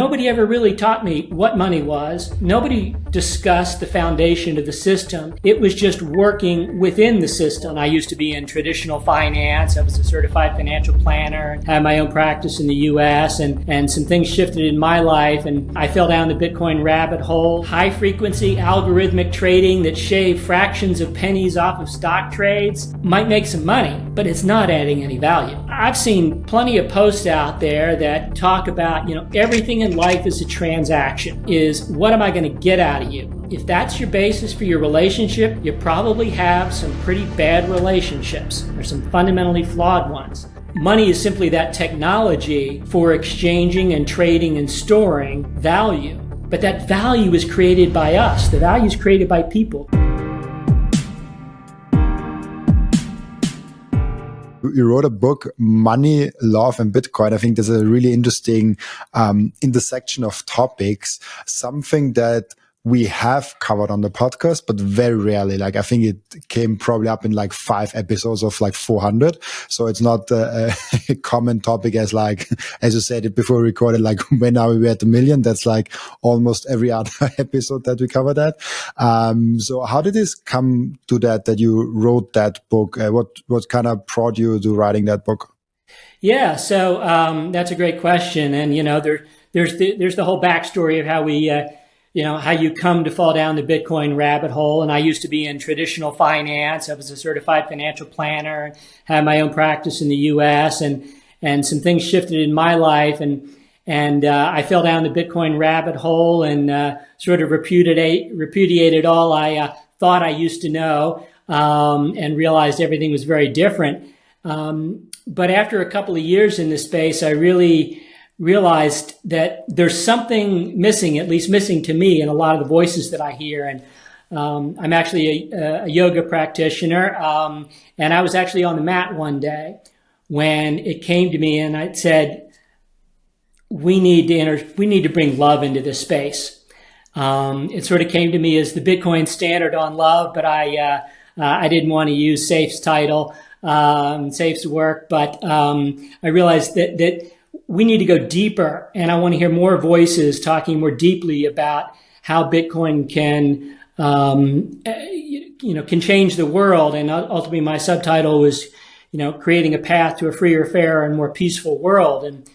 Nobody ever really taught me what money was. Nobody discussed the foundation of the system. It was just working within the system. I used to be in traditional finance. I was a certified financial planner and had my own practice in the US, and some things shifted in my life, and I fell down the Bitcoin rabbit hole. High frequency algorithmic trading that shaved fractions of pennies off of stock trades might make some money, but it's not adding any value. I've seen plenty of posts out there that talk about, everything in life is a transaction. Is what am I going to get out of you? If that's your basis for your relationship, you probably have some pretty bad relationships or some fundamentally flawed ones. Money is simply that technology for exchanging and trading and storing value. But that value is created by us. The value is created by people. You wrote a book, Money, Love, and Bitcoin. I think there's a really interesting intersection of topics, something that we have covered on the podcast, but very rarely. I think it came probably up in 5 episodes of 400. So it's not a common topic as you said it before we recorded, when are we at 1 million? That's almost every other episode that we cover that. So how did this come to that you wrote that book? What kind of brought you to writing that book? Yeah, so that's a great question. And, there's the whole backstory of how we, how you come to fall down the Bitcoin rabbit hole. And I used to be in traditional finance. I was a certified financial planner, had my own practice in the US, and some things shifted in my life. And I fell down the Bitcoin rabbit hole and sort of repudiated all I thought I used to know, and realized everything was very different. But after a couple of years in this space, I really realized that there's something missing, at least missing to me, in a lot of the voices that I hear. And I'm actually a yoga practitioner, and I was actually on the mat one day when it came to me, and I said, we need to bring love into this space. It sort of came to me as the Bitcoin standard on love, but I didn't want to use Seyf's title, Seyf's work, but I realized that we need to go deeper, and I want to hear more voices talking more deeply about how Bitcoin can, can change the world. And ultimately, my subtitle was, creating a path to a freer, fairer, and more peaceful world. And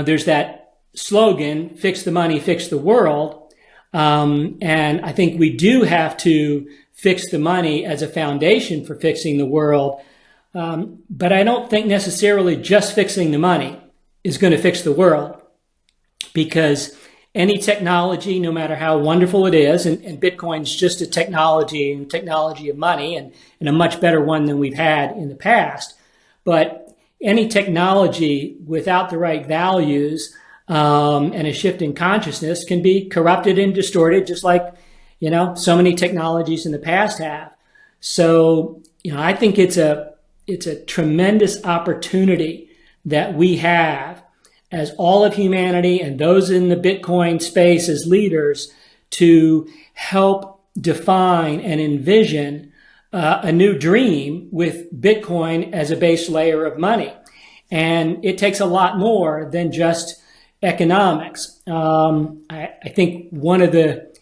there's that slogan: "Fix the money, fix the world." And I think we do have to fix the money as a foundation for fixing the world. But I don't think necessarily just fixing the money is going to fix the world, because any technology, no matter how wonderful it is, and Bitcoin's just a technology of money, and a much better one than we've had in the past. But any technology without the right values and a shift in consciousness can be corrupted and distorted, just like so many technologies in the past have. So I think it's a tremendous opportunity that we have as all of humanity and those in the Bitcoin space as leaders to help define and envision a new dream with Bitcoin as a base layer of money. And it takes a lot more than just economics. I think one of the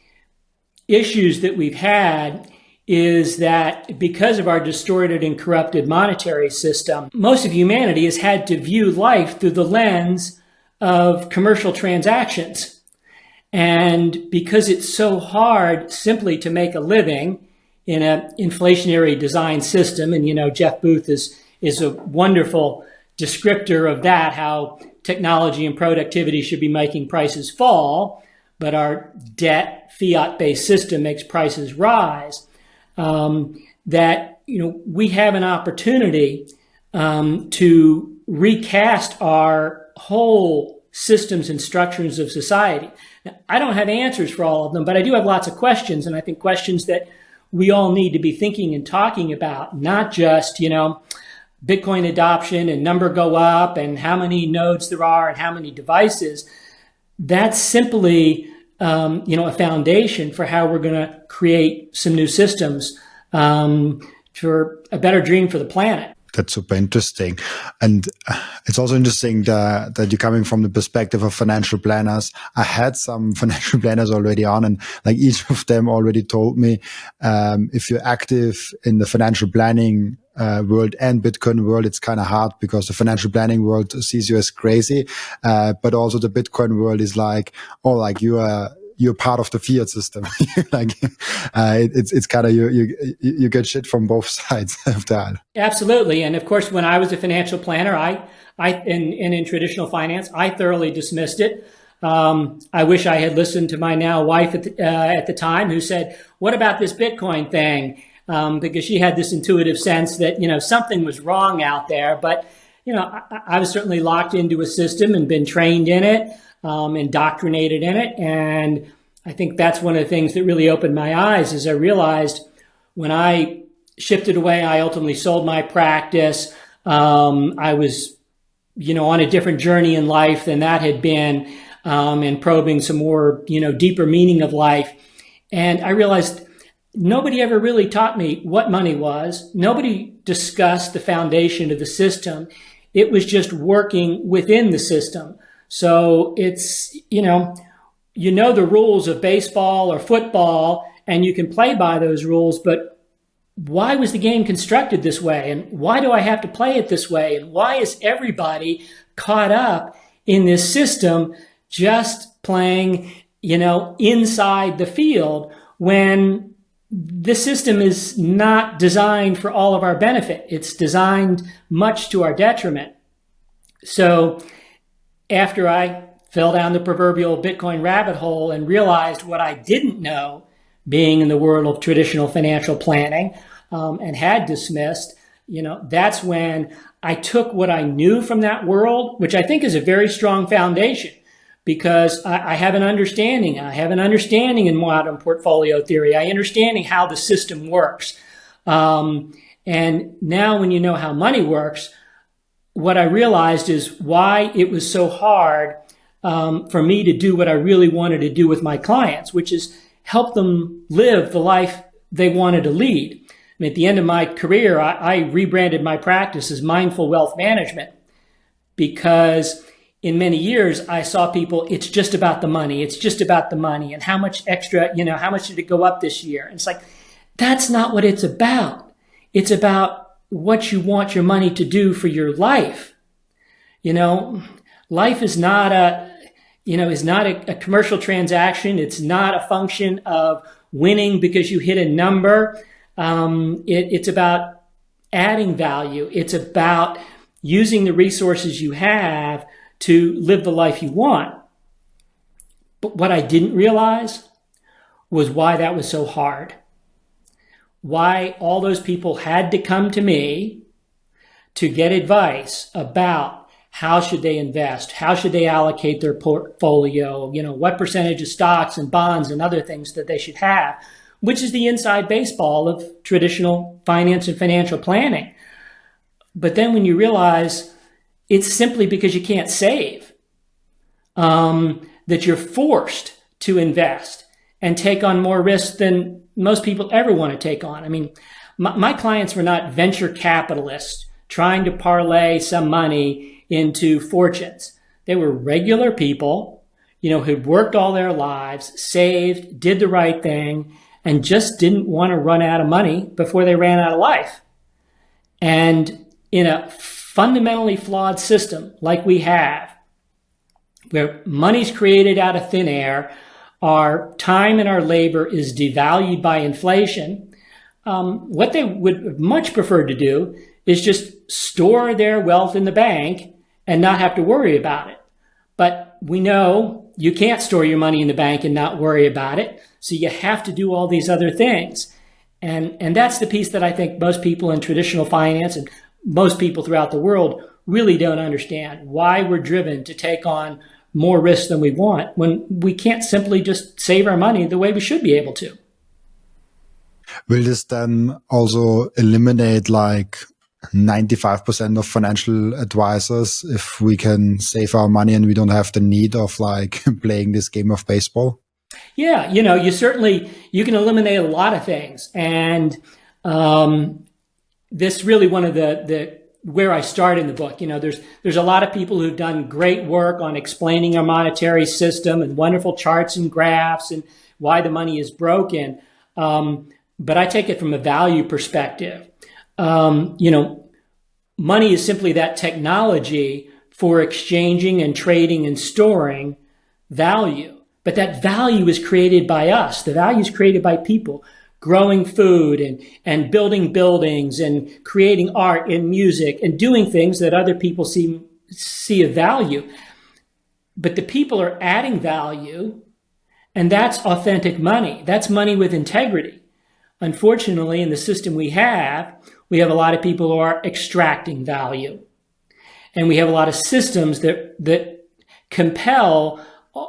issues that we've had is that because of our distorted and corrupted monetary system, most of humanity has had to view life through the lens of commercial transactions. And because it's so hard simply to make a living in an inflationary design system, and Jeff Booth is a wonderful descriptor of that, how technology and productivity should be making prices fall, but our debt fiat-based system makes prices rise. That we have an opportunity to recast our whole systems and structures of society. Now, I don't have answers for all of them, but I do have lots of questions, and I think questions that we all need to be thinking and talking about, not just Bitcoin adoption and number go up and how many nodes there are and how many devices. That's simply a foundation for how we're going to create some new systems for a better dream for the planet. That's super interesting. And it's also interesting that you're coming from the perspective of financial planners. I had some financial planners already on, and like each of them already told me, if you're active in the financial planning world and Bitcoin world, it's kind of hard because the financial planning world sees you as crazy. But also the Bitcoin world is like, oh, like you're part of the fiat system. Like, it's kind of, you get shit from both sides of that. Absolutely. And of course, when I was a financial planner, in traditional finance, I thoroughly dismissed it. I wish I had listened to my now wife at the time, who said, "What about this Bitcoin thing?" Because she had this intuitive sense that, something was wrong out there. But, I was certainly locked into a system and been trained in it, indoctrinated in it. And I think that's one of the things that really opened my eyes, is I realized when I shifted away, I ultimately sold my practice. I was, on a different journey in life than that had been, and probing some more, deeper meaning of life. And I realized nobody ever really taught me what money was. Nobody discussed the foundation of the system. It was just working within the system. So it's, the rules of baseball or football, and you can play by those rules, but why was the game constructed this way? And why do I have to play it this way? And why is everybody caught up in this system just playing, inside the field, when the system is not designed for all of our benefit? It's designed much to our detriment. So after I fell down the proverbial Bitcoin rabbit hole and realized what I didn't know, being in the world of traditional financial planning, and had dismissed, that's when I took what I knew from that world, which I think is a very strong foundation, because I have an understanding. I have an understanding in modern portfolio theory. I understanding how the system works. And now when you know how money works, what I realized is why it was so hard for me to do what I really wanted to do with my clients, which is help them live the life they wanted to lead. At the end of my career, I rebranded my practice as Mindful Wealth Management, because in many years I saw people, it's just about the money. It's just about the money. And how much extra, how much did it go up this year? And it's like, that's not what it's about. It's about what you want your money to do for your life. Life is not a commercial transaction. It's not a function of winning because you hit a number. It's about adding value. It's about using the resources you have to live the life you want. But what I didn't realize was why that was so hard. Why all those people had to come to me to get advice about how should they invest, how should they allocate their portfolio, what percentage of stocks and bonds and other things that they should have, which is the inside baseball of traditional finance and financial planning. But then when you realize it's simply because you can't save, that you're forced to invest and take on more risk than most people ever want to take on. I mean, my clients were not venture capitalists trying to parlay some money into fortunes. They were regular people, who'd worked all their lives, saved, did the right thing, and just didn't want to run out of money before they ran out of life. And in a fundamentally flawed system like we have, where money's created out of thin air, our time and our labor is devalued by inflation, what they would much prefer to do is just store their wealth in the bank and not have to worry about it. But we know you can't store your money in the bank and not worry about it. So you have to do all these other things. And that's the piece that I think most people in traditional finance and most people throughout the world really don't understand, why we're driven to take on more risk than we want when we can't simply just save our money the way we should be able to. Will this then also eliminate like 95% of financial advisors if we can save our money and we don't have the need of like playing this game of baseball? Yeah, you can eliminate a lot of things. And this really one of the where I start in the book. You know, there's a lot of people who've done great work on explaining our monetary system and wonderful charts and graphs and why the money is broken. But I take it from a value perspective. You know, money is simply that technology for exchanging and trading and storing value. But that value is created by us. The value is created by people growing food and building buildings and creating art and music and doing things that other people see of value. But the people are adding value, and that's authentic money. That's money with integrity. Unfortunately, in the system we have a lot of people who are extracting value. And we have a lot of systems that compel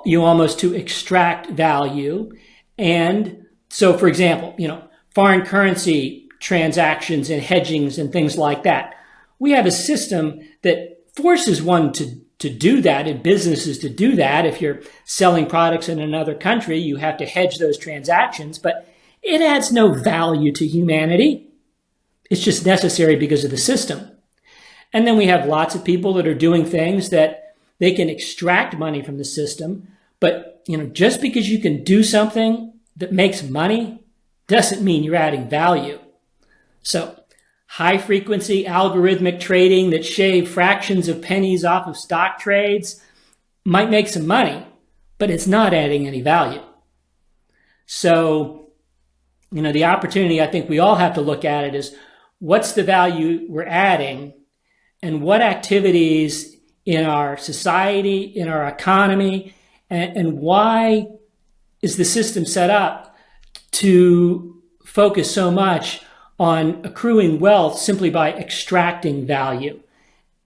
you almost to extract value. And so, for example, you know, foreign currency transactions and hedgings and things like that. We have a system that forces one to do that, and businesses to do that. If you're selling products in another country, you have to hedge those transactions, but it adds no value to humanity. It's just necessary because of the system. And then we have lots of people that are doing things that they can extract money from the system. But, you know, just because you can do something that makes money doesn't mean you're adding value. So high frequency algorithmic trading that shave fractions of pennies off of stock trades might make some money, but it's not adding any value. So, you know, the opportunity I think we all have to look at it is, what's the value we're adding, and what activities in our society, in our economy, and why is the system set up to focus so much on accruing wealth simply by extracting value?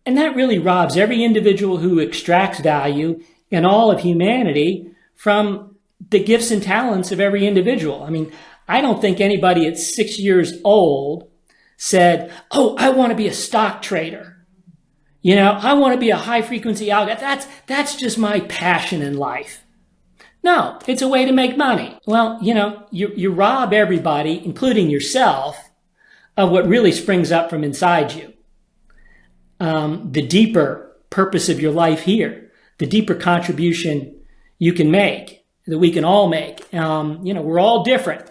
And that really robs every individual who extracts value and all of humanity from the gifts and talents of every individual. I mean, I don't think anybody at 6 years old said, "Oh, I want to be a stock trader. You know, I want to be a high frequency algorithm. That's just my passion in life." No, it's a way to make money. Well, you know, you rob everybody, including yourself, of what really springs up from inside you. The deeper purpose of your life here, the deeper contribution you can make, that we can all make. You know, we're all different.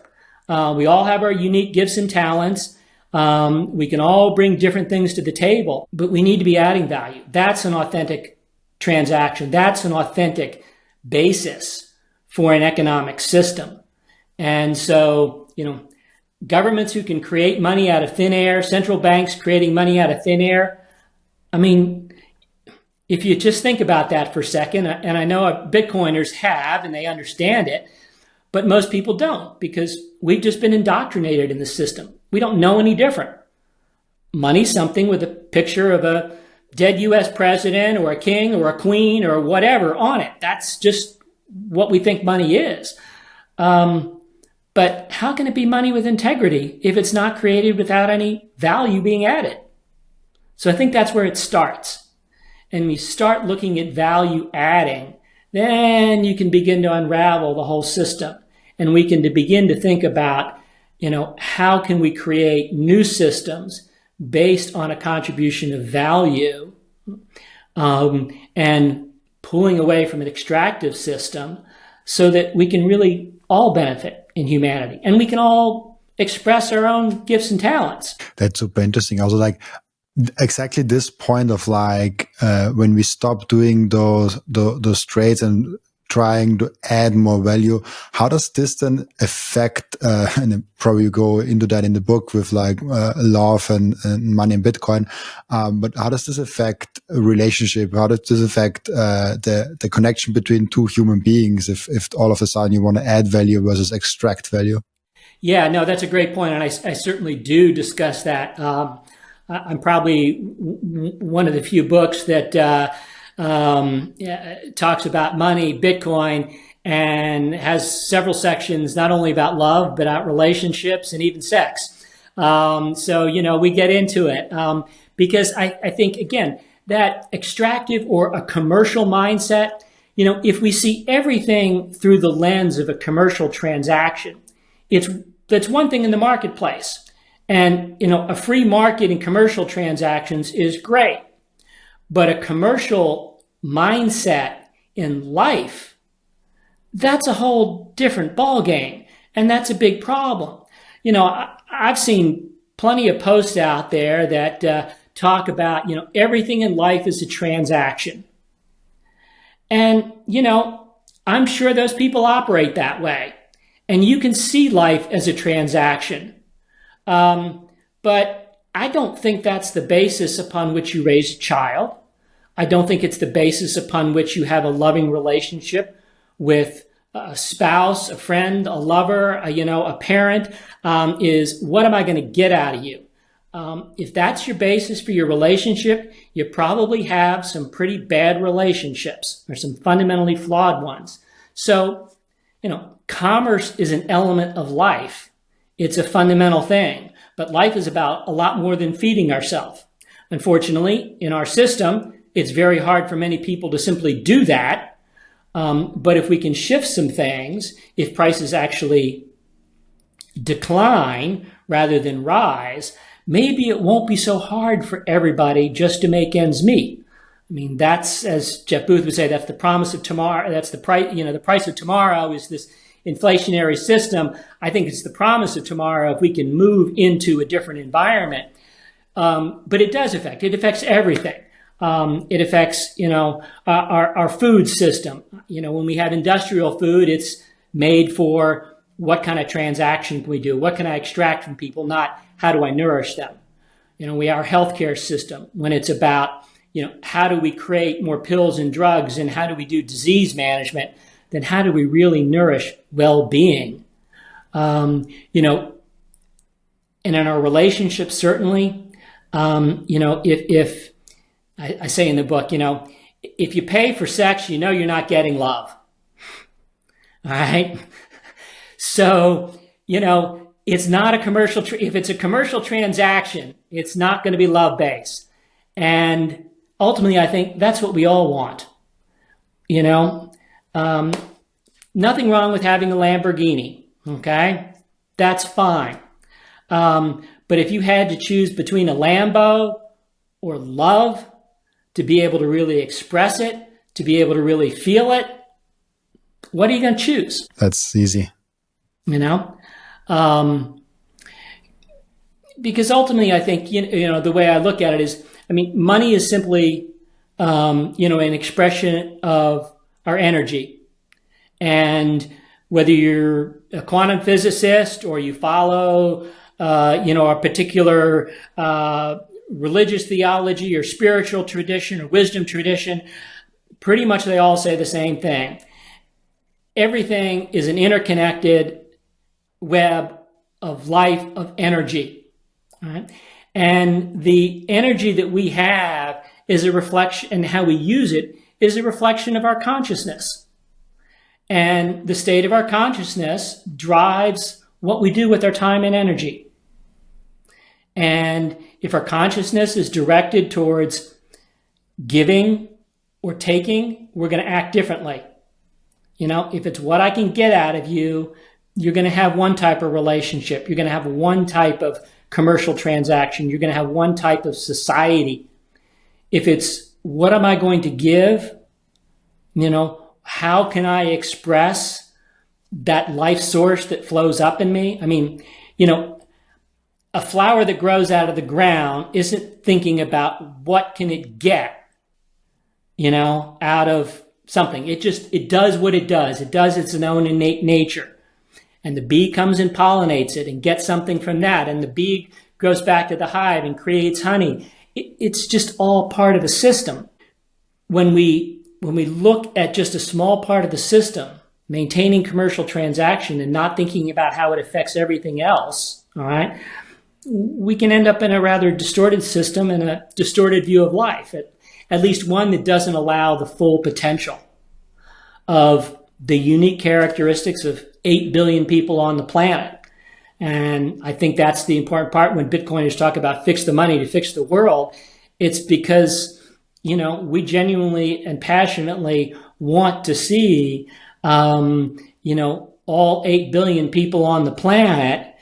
We all have our unique gifts and talents. We can all bring different things to the table, but we need to be adding value. That's an authentic transaction. That's an authentic basis for an economic system. And so, you know, governments who can create money out of thin air, central banks creating money out of thin air. I mean, if you just think about that for a second, and I know Bitcoiners have, and they understand it, but most people don't, because we've just been indoctrinated in the system. We don't know any different. Money's something with a picture of a dead US president or a king or a queen or whatever on it. That's just what we think money is. But how can it be money with integrity if it's not created without any value being added? So I think that's where it starts. And we start looking at value adding, then you can begin to unravel the whole system. And we can begin to think about, you know, how can we create new systems based on a contribution of value, and pulling away from an extractive system so that we can really all benefit in humanity, and we can all express our own gifts and talents. That's super interesting. Also, like, exactly this point of like, when we stop doing those trades and trying to add more value, how does this then affect, and then probably you go into that in the book with like love and money and Bitcoin, but how does this affect a relationship? How does this affect the connection between two human beings if all of a sudden you want to add value versus extract value? Yeah, no, that's a great point, and I certainly do discuss that. I'm probably one of the few books that talks about money, Bitcoin, and has several sections not only about love, but about relationships and even sex. So, you know, we get into it because I think, again, that extractive or a commercial mindset, you know, if we see everything through the lens of a commercial transaction, that's one thing in the marketplace. And, a free market in commercial transactions is great, but a commercial mindset in life, that's a whole different ballgame. And that's a big problem. I've seen plenty of posts out there that talk about, everything in life is a transaction. And, I'm sure those people operate that way. And you can see life as a transaction. But I don't think that's the basis upon which you raise a child. I don't think it's the basis upon which you have a loving relationship with a spouse, a friend, a lover, a parent, is what am I going to get out of you? If that's your basis for your relationship, you probably have some pretty bad relationships or some fundamentally flawed ones. So, commerce is an element of life. It's a fundamental thing, but life is about a lot more than feeding ourselves. Unfortunately, in our system, it's very hard for many people to simply do that. But if we can shift some things, if prices actually decline rather than rise, maybe it won't be so hard for everybody just to make ends meet. I mean, that's, as Jeff Booth would say, that's the promise of tomorrow. That's the price, the price of tomorrow is this inflationary system. I think it's the promise of tomorrow if we can move into a different environment. But it does it affects everything. It affects, our food system. When we have industrial food, it's made for what kind of transaction can we do? What can I extract from people? Not how do I nourish them? Our healthcare system, when it's about, how do we create more pills and drugs and how do we do disease management, then how do we really nourish well-being? And in our relationships, certainly, if I say in the book, if you pay for sex, you're not getting love. All right. So, it's not a commercial. If it's a commercial transaction, it's not going to be love-based. And ultimately, I think that's what we all want. Nothing wrong with having a Lamborghini. Okay. That's fine. But if you had to choose between a Lambo or love, to be able to really express it, to be able to really feel it, what are you going to choose? That's easy. Because ultimately, I think, the way I look at it is, money is simply, an expression of our energy. And whether you're a quantum physicist or you follow, a particular religious theology or spiritual tradition or wisdom tradition, pretty much they all say the same thing. Everything is an interconnected web of life, of energy. All right? And the energy that we have is a reflection, and how we use it is a reflection of our consciousness. And the state of our consciousness drives what we do with our time and energy. And if our consciousness is directed towards giving or taking, we're going to act differently. If it's what I can get out of you, you're going to have one type of relationship. You're going to have one type of commercial transaction. You're going to have one type of society. If it's what am I going to give, how can I express that life source that flows up in me? A flower that grows out of the ground isn't thinking about what can it get, out of something. It does what it does. It does its own innate nature. And the bee comes and pollinates it and gets something from that. And the bee goes back to the hive and creates honey. It's just all part of a system. When we look at just a small part of the system, maintaining commercial transaction and not thinking about how it affects everything else, all right, we can end up in a rather distorted system and a distorted view of life, at least one that doesn't allow the full potential of the unique characteristics of 8 billion people on the planet. And I think that's the important part when Bitcoiners talk about fix the money to fix the world. It's because, we genuinely and passionately want to see, all 8 billion people on the planet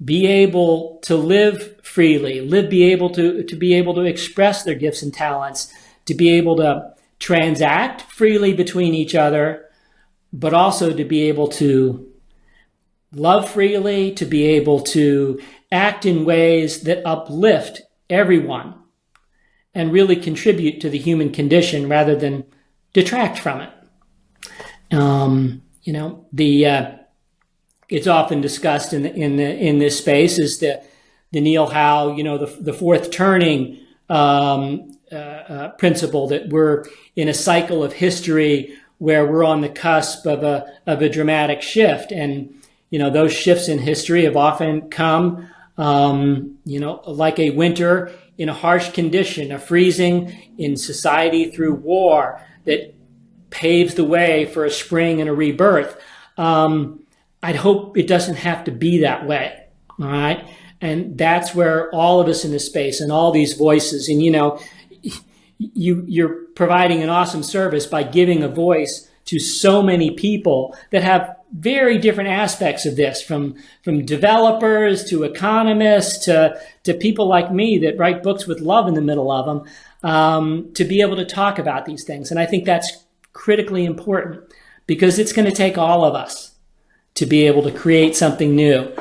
be able to live freely, be able to express their gifts and talents, to be able to transact freely between each other, but also to be able to love freely, to be able to act in ways that uplift everyone and really contribute to the human condition rather than detract from it. It's often discussed in this space is the Neil Howe, the fourth turning principle, that we're in a cycle of history where we're on the cusp of a dramatic shift, and those shifts in history have often come, like a winter in a harsh condition, a freezing in society through war that paves the way for a spring and a rebirth. I'd hope it doesn't have to be that way, all right? And that's where all of us in this space and all these voices, and you're providing an awesome service by giving a voice to so many people that have very different aspects of this, from developers to economists to people like me that write books with love in the middle of them, to be able to talk about these things. And I think that's critically important, because it's going to take all of us to be able to create something new.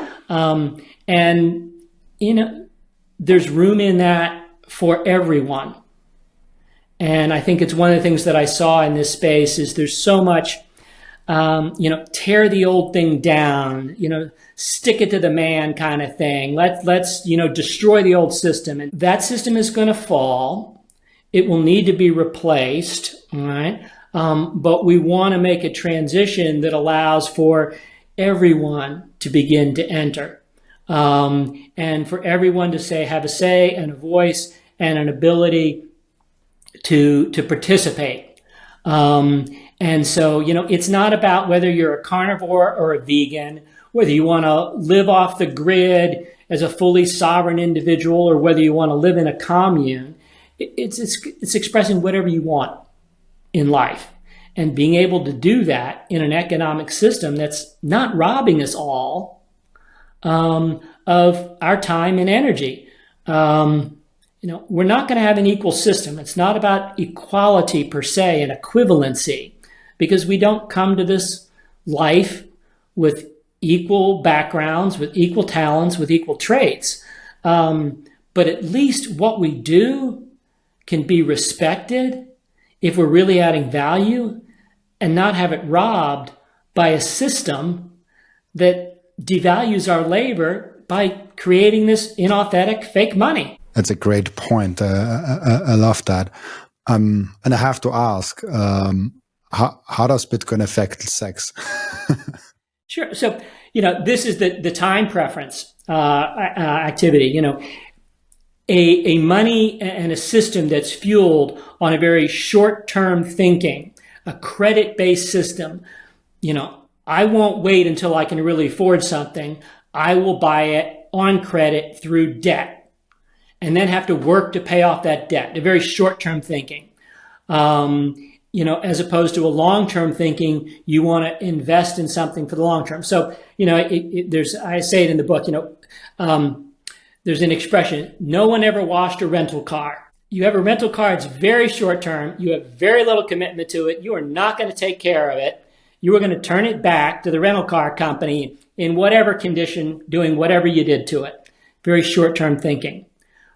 There's room in that for everyone. And I think it's one of the things that I saw in this space is there's so much, tear the old thing down, stick it to the man kind of thing. Let's destroy the old system. And that system is going to fall. It will need to be replaced, all right? But we want to make a transition that allows for everyone to begin to enter, and for everyone to have a say and a voice and an ability to participate. And so, it's not about whether you're a carnivore or a vegan, whether you want to live off the grid as a fully sovereign individual, or whether you want to live in a commune. It's expressing whatever you want in life, and being able to do that in an economic system that's not robbing us all of our time and energy. We're not going to have an equal system. It's not about equality per se and equivalency, because we don't come to this life with equal backgrounds, with equal talents, with equal traits. But at least what we do can be respected if we're really adding value, and not have it robbed by a system that devalues our labor by creating this inauthentic fake money. That's a great point. I love that. And I have to ask, how does Bitcoin affect sex? Sure. So, this is the time preference activity. A money and a system that's fueled on a very short-term thinking, a credit-based system. I won't wait until I can really afford something. I will buy it on credit through debt, and then have to work to pay off that debt. A very short-term thinking. As opposed to a long-term thinking, you want to invest in something for the long term. So, I say it in the book, there's an expression, no one ever washed a rental car. You have a rental car, it's very short-term. You have very little commitment to it. You are not going to take care of it. You are going to turn it back to the rental car company in whatever condition, doing whatever you did to it. Very short-term thinking.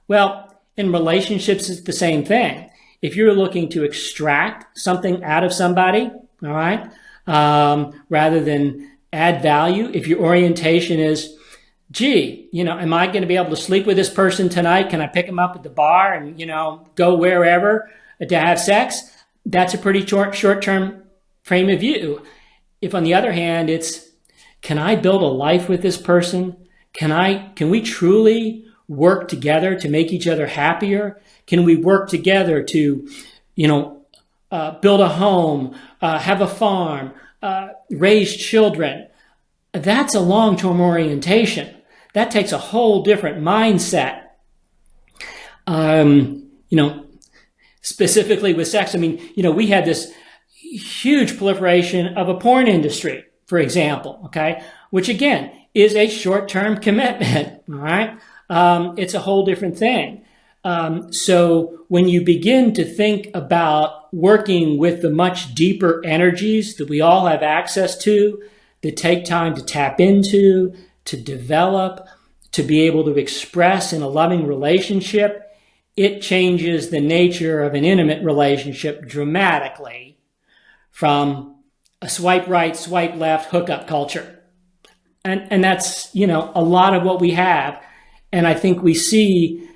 Well, in relationships, it's the same thing. If you're looking to extract something out of somebody, all right, rather than add value, if your orientation is, gee, am I going to be able to sleep with this person tonight? Can I pick him up at the bar and, go wherever to have sex? That's a pretty short-term frame of view. If on the other hand, it's, can I build a life with this person? Can we truly work together to make each other happier? Can we work together to, build a home, have a farm, raise children? That's a long-term orientation. That takes a whole different mindset. Specifically with sex, we had this huge proliferation of a porn industry, for example, okay? Which again, is a short-term commitment, all right? It's a whole different thing. So when you begin to think about working with the much deeper energies that we all have access to, that take time to tap into, to develop, to be able to express in a loving relationship, it changes the nature of an intimate relationship dramatically from a swipe right, swipe left hookup culture. And that's, a lot of what we have. And I think we see,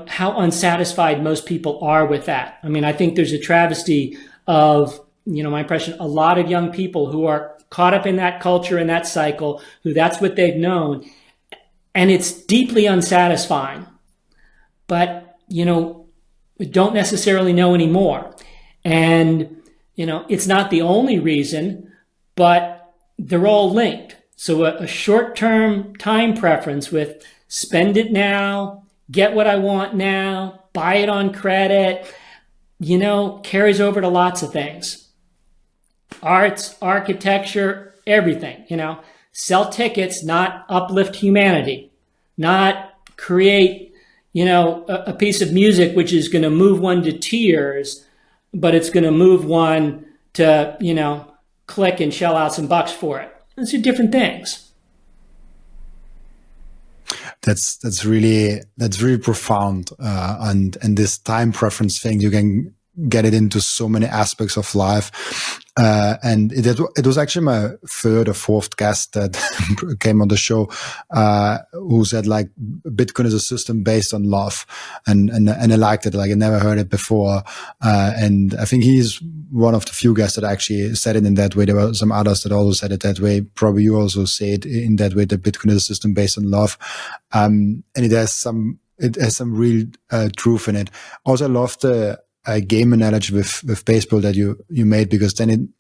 how unsatisfied most people are with that. I mean, I think there's a travesty of, my impression, a lot of young people who are caught up in that culture and that cycle, who that's what they've known. And it's deeply unsatisfying. But, we don't necessarily know anymore. And, it's not the only reason, but they're all linked. So a short-term time preference with spend it now, get what I want now, buy it on credit, carries over to lots of things. Arts, architecture, everything, sell tickets, not uplift humanity, not create, a piece of music which is going to move one to tears, but it's going to move one to, click and shell out some bucks for it. Those are different things. That's really profound. And this time preference thing, you can get it into so many aspects of life. And it was actually my third or fourth guest that came on the show, who said like Bitcoin is a system based on love. And I liked it. Like I never heard it before. And I think he's one of the few guests that actually said it in that way. There were some others that also said it that way. Probably you also say it in that way, that Bitcoin is a system based on love. And it has some real truth in it. Also, I love the game analogy with baseball that you made, because then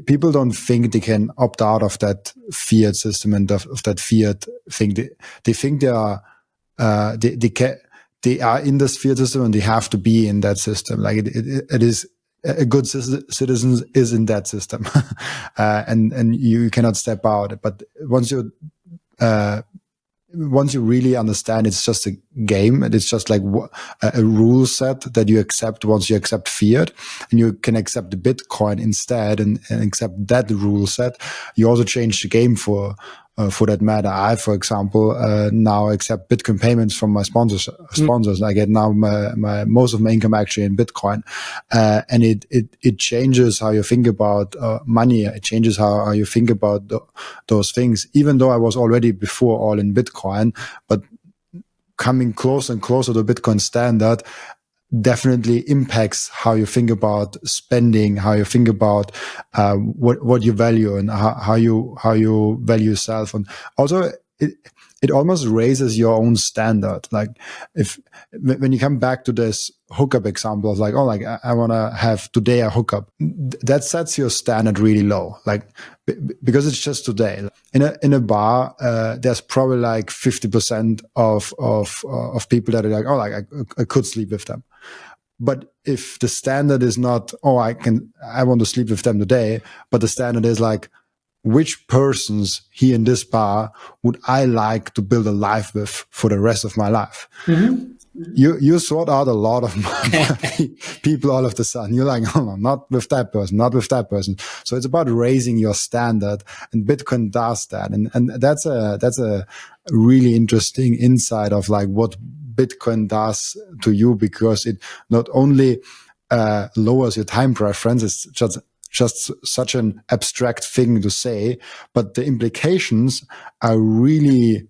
people don't think they can opt out of that fiat system and of that fiat thing. They think they are in this fiat system and they have to be in that system. Like it is a good citizen is in that system, and you cannot step out. But once you really understand it's just a game, and it's just like a rule set that you accept once you accept fiat, and you can accept the Bitcoin instead and accept that rule set, you also change the game for that matter. I, for example, now accept Bitcoin payments from my sponsors. I get now my most of my income actually in Bitcoin, and it changes how you think about money. It changes how you think about those things. Even though I was already before all in Bitcoin, but coming closer and closer to Bitcoin standard definitely impacts how you think about spending, how you think about what you value, and how you value yourself. And also it almost raises your own standard. Like when you come back to this hookup example of like, oh, like I want to have today a hookup, that sets your standard really low. Like, because it's just today. In a bar, there's probably like 50% of people that are like, oh, like I could sleep with them. But if the standard is not, oh, I want to sleep with them today, but the standard is like, which persons here in this bar would I like to build a life with for the rest of my life? Mm-hmm. You sort out a lot of people all of a sudden. You're like, oh, no, not with that person, not with that person. So it's about raising your standard, and Bitcoin does that. And that's a really interesting insight of like what Bitcoin does to you, because it not only lowers your time preference, it's just such an abstract thing to say, but the implications are really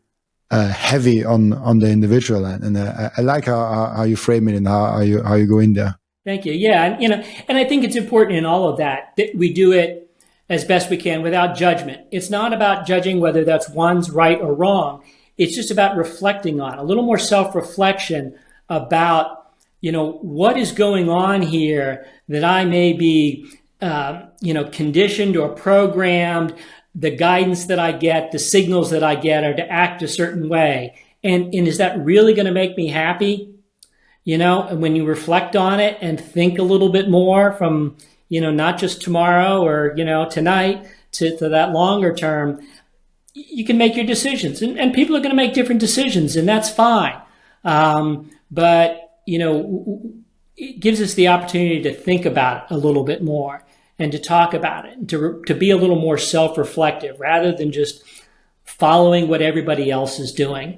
heavy on the individual. And I like how you frame it and how you go in there. Thank you. Yeah, and I think it's important in all of that we do it as best we can without judgment. It's not about judging whether that's one's right or wrong. It's just about reflecting on a little more self-reflection about, what is going on here that I may be, conditioned or programmed. The guidance that I get, the signals that I get are to act a certain way. And is that really going to make me happy? And when you reflect on it and think a little bit more from, not just tomorrow or, tonight to that longer term, you can make your decisions, and people are going to make different decisions, and that's fine. But, it gives us the opportunity to think about it a little bit more and to talk about it and to be a little more self-reflective rather than just following what everybody else is doing.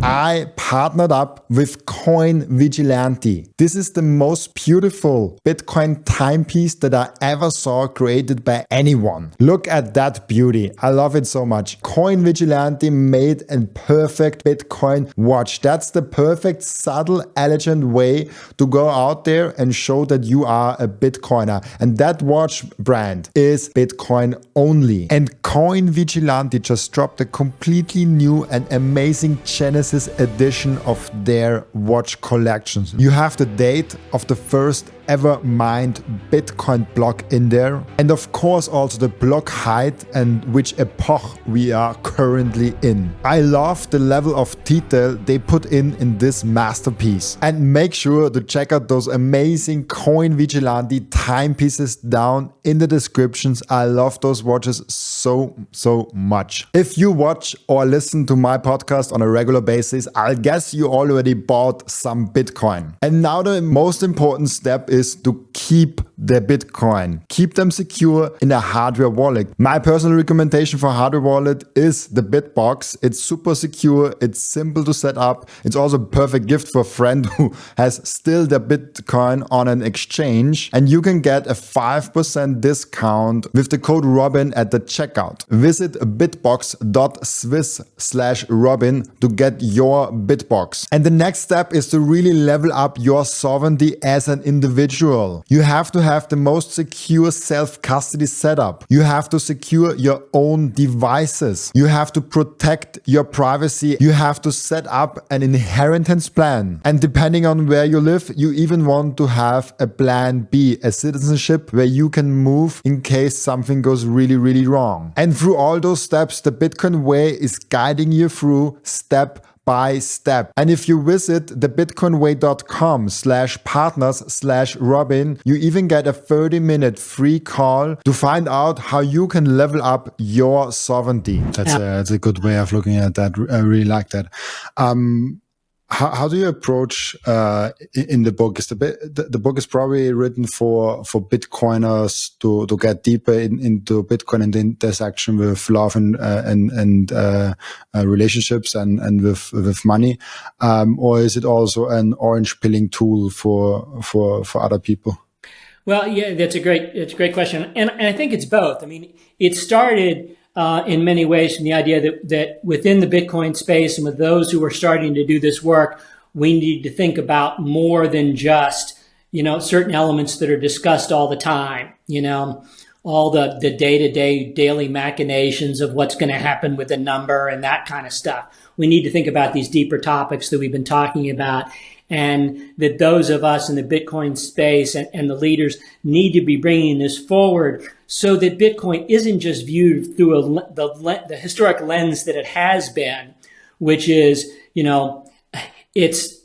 I partnered up with Coin Vigilante. This is the most beautiful Bitcoin timepiece that I ever saw created by anyone. Look at that beauty. I love it so much. Coin Vigilante made a perfect Bitcoin watch. That's the perfect, subtle, elegant way to go out there and show that you are a Bitcoiner. And that watch brand is Bitcoin only. And Coin Vigilante just dropped a completely new and amazing Genesis edition of their watch collections. You have the date of the first ever mined Bitcoin block in there, and of course also the block height and which epoch we are currently in. I love the level of detail they put in this masterpiece, and make sure to check out those amazing Coin Vigilante timepieces down in the descriptions. I love those watches so much. If you watch or listen to my podcast on a regular basis, I'll guess you already bought some Bitcoin. And now the most important step is to keep the Bitcoin. Keep them secure in a hardware wallet. My personal recommendation for hardware wallet is the BitBox. It's super secure. It's simple to set up. It's also a perfect gift for a friend who has still their Bitcoin on an exchange. And you can get a 5% discount with the code Robin at the checkout. Visit bitbox.swiss/Robin to get your BitBox. And the next step is to really level up your sovereignty as an individual. You have to have the most secure self-custody setup. You have to secure your own devices. You have to protect your privacy. You have to set up an inheritance plan. And depending on where you live, you even want to have a plan B, a citizenship where you can move in case something goes really wrong. And through all those steps, the Bitcoin way is guiding you through step by step. And if you visit thebitcoinway.com/partners/Robin, you even get a 30-minute free call to find out how you can level up your sovereignty. That's a good way of looking at that. I really like that. How do you approach in the book? Is the book is probably written for Bitcoiners to get deeper into Bitcoin and the intersection with love and relationships and with money, or is it also an orange pilling tool for other people? Well, yeah, it's a great question, and I think it's both. I mean, it started in many ways from the idea that within the Bitcoin space and with those who are starting to do this work, we need to think about more than just, certain elements that are discussed all the time, all the day-to-day daily machinations of what's going to happen with a number and that kind of stuff. We need to think about these deeper topics that we've been talking about, and that those of us in the Bitcoin space and the leaders need to be bringing this forward so that Bitcoin isn't just viewed through the historic lens that it has been, which is, it's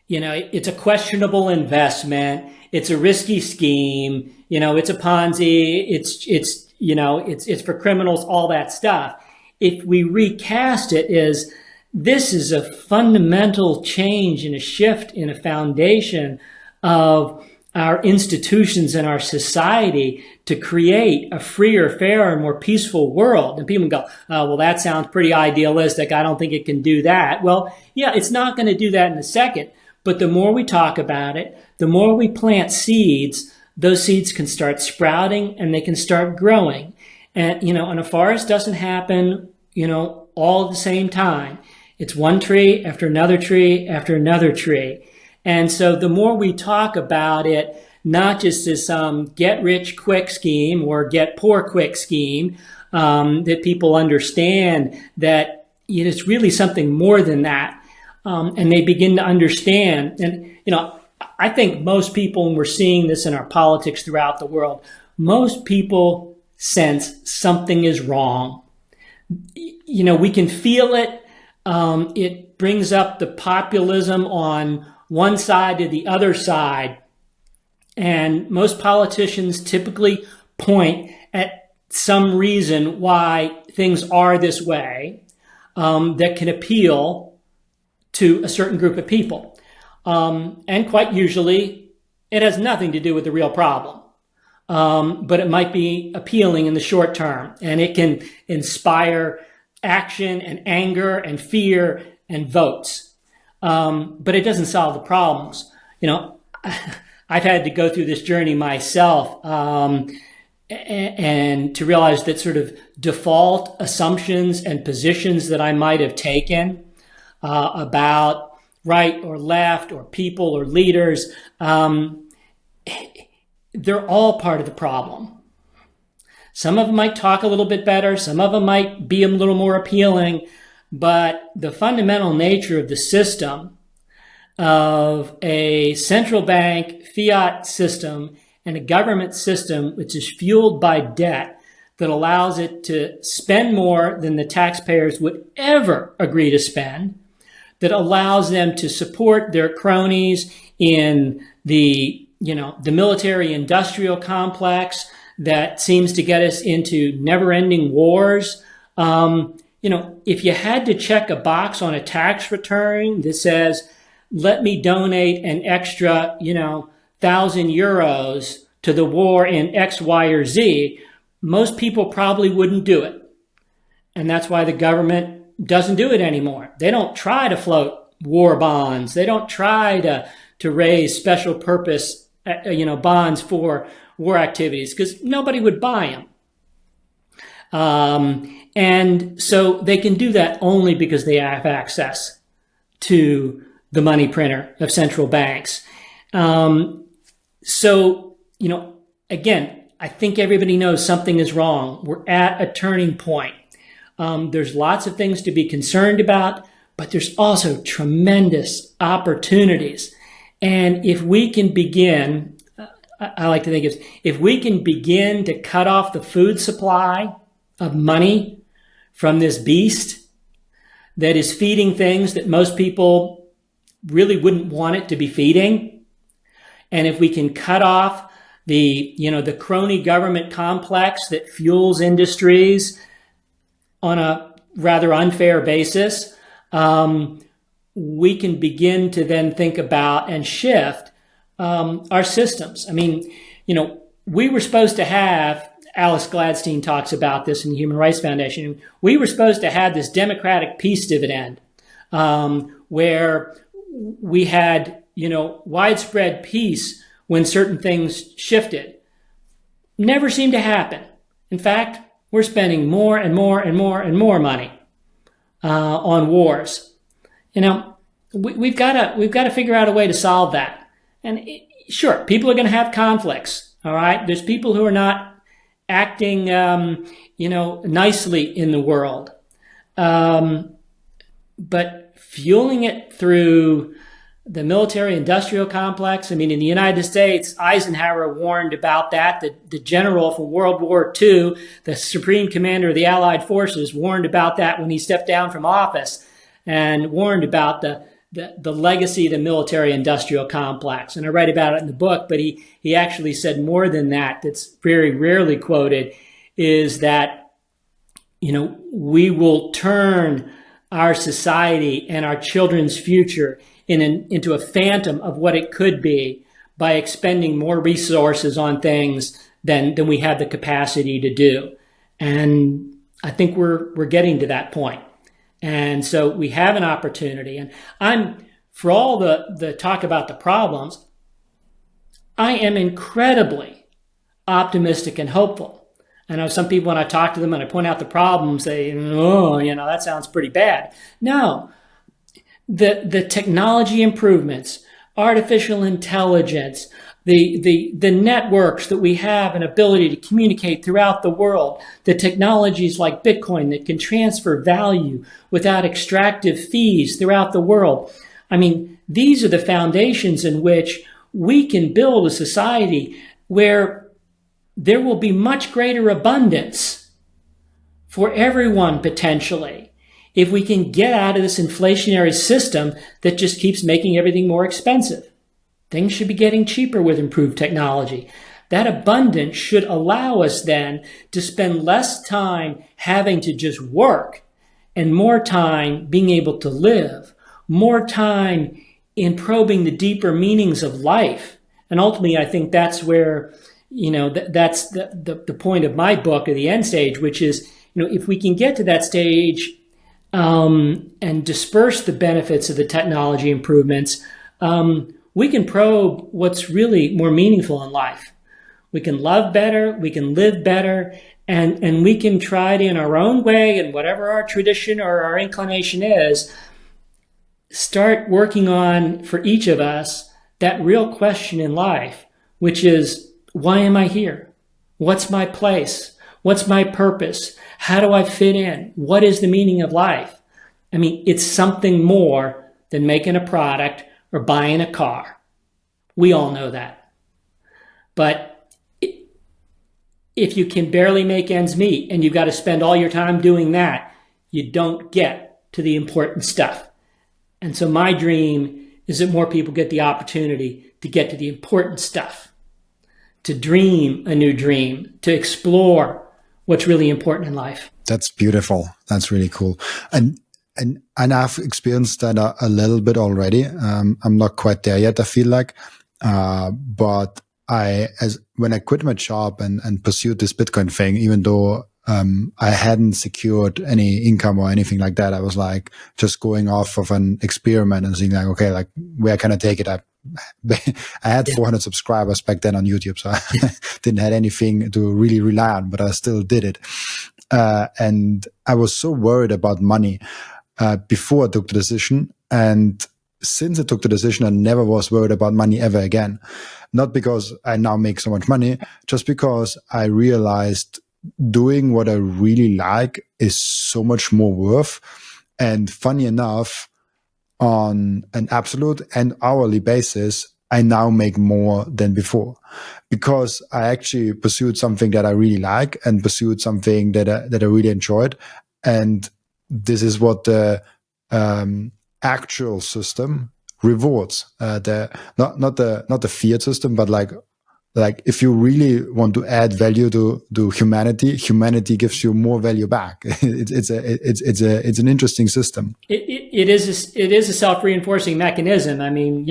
a questionable investment. It's a risky scheme. It's a Ponzi. It's for criminals, all that stuff. If we recast it as this is a fundamental change and a shift in a foundation of our institutions and our society to create a freer, fairer, and more peaceful world. And people go, oh, well, that sounds pretty idealistic. I don't think it can do that. Well, yeah, it's not going to do that in a second. But the more we talk about it, the more we plant seeds, those seeds can start sprouting and they can start growing. And, and a forest doesn't happen, all at the same time. It's one tree after another tree after another tree. And so the more we talk about it, not just as some get rich quick scheme or get poor quick scheme, that people understand that it's really something more than that. And they begin to understand. And, I think most people, and we're seeing this in our politics throughout the world, most people sense something is wrong. We can feel it. It brings up the populism on one side to the other side. And most politicians typically point at some reason why things are this way that can appeal to a certain group of people. And quite usually, it has nothing to do with the real problem. But it might be appealing in the short term, and it can inspire action and anger and fear and votes. But it doesn't solve the problems. I've had to go through this journey myself, and to realize that sort of default assumptions and positions that I might have taken about right or left or people or leaders, they're all part of the problem. Some of them might talk a little bit better. Some of them might be a little more appealing. But the fundamental nature of the system of a central bank fiat system and a government system which is fueled by debt that allows it to spend more than the taxpayers would ever agree to spend, that allows them to support their cronies in the military industrial complex that seems to get us into never-ending wars. If you had to check a box on a tax return that says, let me donate an extra, 1,000 euros to the war in X, Y, or Z, most people probably wouldn't do it. And that's why the government doesn't do it anymore. They don't try to float war bonds. They don't try to raise special purpose, bonds for war activities because nobody would buy them. And so they can do that only because they have access to the money printer of central banks. Again, I think everybody knows something is wrong. We're at a turning point. There's lots of things to be concerned about, but there's also tremendous opportunities. And if we can begin, I like to think if we can begin to cut off the food supply of money from this beast that is feeding things that most people really wouldn't want it to be feeding, and if we can cut off the crony government complex that fuels industries on a rather unfair basis, we can begin to then think about and shift our systems. We were supposed to have, Alice Gladstein talks about this in the Human Rights Foundation, we were supposed to have this democratic peace dividend where we had, widespread peace when certain things shifted. Never seemed to happen. In fact, we're spending more and more and more and more money on wars. We've got to figure out a way to solve that. And sure, people are going to have conflicts. All right, there's people who are not acting, nicely in the world, but fueling it through the military-industrial complex. In the United States, Eisenhower warned about that. The general from World War II, the supreme commander of the Allied forces, warned about that when he stepped down from office, and warned about the legacy of the military-industrial complex. And I write about it in the book, but he actually said more than that. That's very rarely quoted, is that, we will turn our society and our children's future into a phantom of what it could be by expending more resources on things than we have the capacity to do. And I think we're getting to that point. And so we have an opportunity. And for all the talk about the problems, I am incredibly optimistic and hopeful. I know some people, when I talk to them and I point out the problems, they, that sounds pretty bad. No, the technology improvements, artificial intelligence, the networks that we have an ability to communicate throughout the world, the technologies like Bitcoin that can transfer value without extractive fees throughout the world. These are the foundations in which we can build a society where there will be much greater abundance for everyone potentially if we can get out of this inflationary system that just keeps making everything more expensive. Things should be getting cheaper with improved technology. that abundance should allow us then to spend less time having to just work and more time being able to live, more time in probing the deeper meanings of life. And ultimately, I think that's where, that's the point of my book, or the end stage, which is, if we can get to that stage and disperse the benefits of the technology improvements, we can probe what's really more meaningful in life. We can love better, we can live better, and we can try to, in our own way, and whatever our tradition or our inclination is, start working on, for each of us, that real question in life, which is, why am I here? What's my place? What's my purpose? How do I fit in? What is the meaning of life? I mean, it's something more than making a product or buying a car. We all know that. But if you can barely make ends meet and you've got to spend all your time doing that, you don't get to the important stuff. And so my dream is that more people get the opportunity to get to the important stuff, to dream a new dream, to explore what's really important in life. That's beautiful. That's really cool. And I've experienced that a little bit already. I'm not quite there yet, I feel like. But when I quit my job and pursued this Bitcoin thing, even though I hadn't secured any income or anything like that, I was like just going off of an experiment and seeing like, okay, like where can I take it? I had 400 subscribers back then on YouTube, so I didn't have anything to really rely on, but I still did it. And I was so worried about money before I took the decision. And since I took the decision, I never was worried about money ever again. Not because I now make so much money, just because I realized doing what I really like is so much more worth. And funny enough, on an absolute and hourly basis, I now make more than before because I actually pursued something that I really like and pursued something that I really enjoyed. And this is what the actual system rewards. Not the fiat system, but like if you really want to add value to humanity gives you more value back. It's an interesting system. It is a self-reinforcing mechanism. I mean,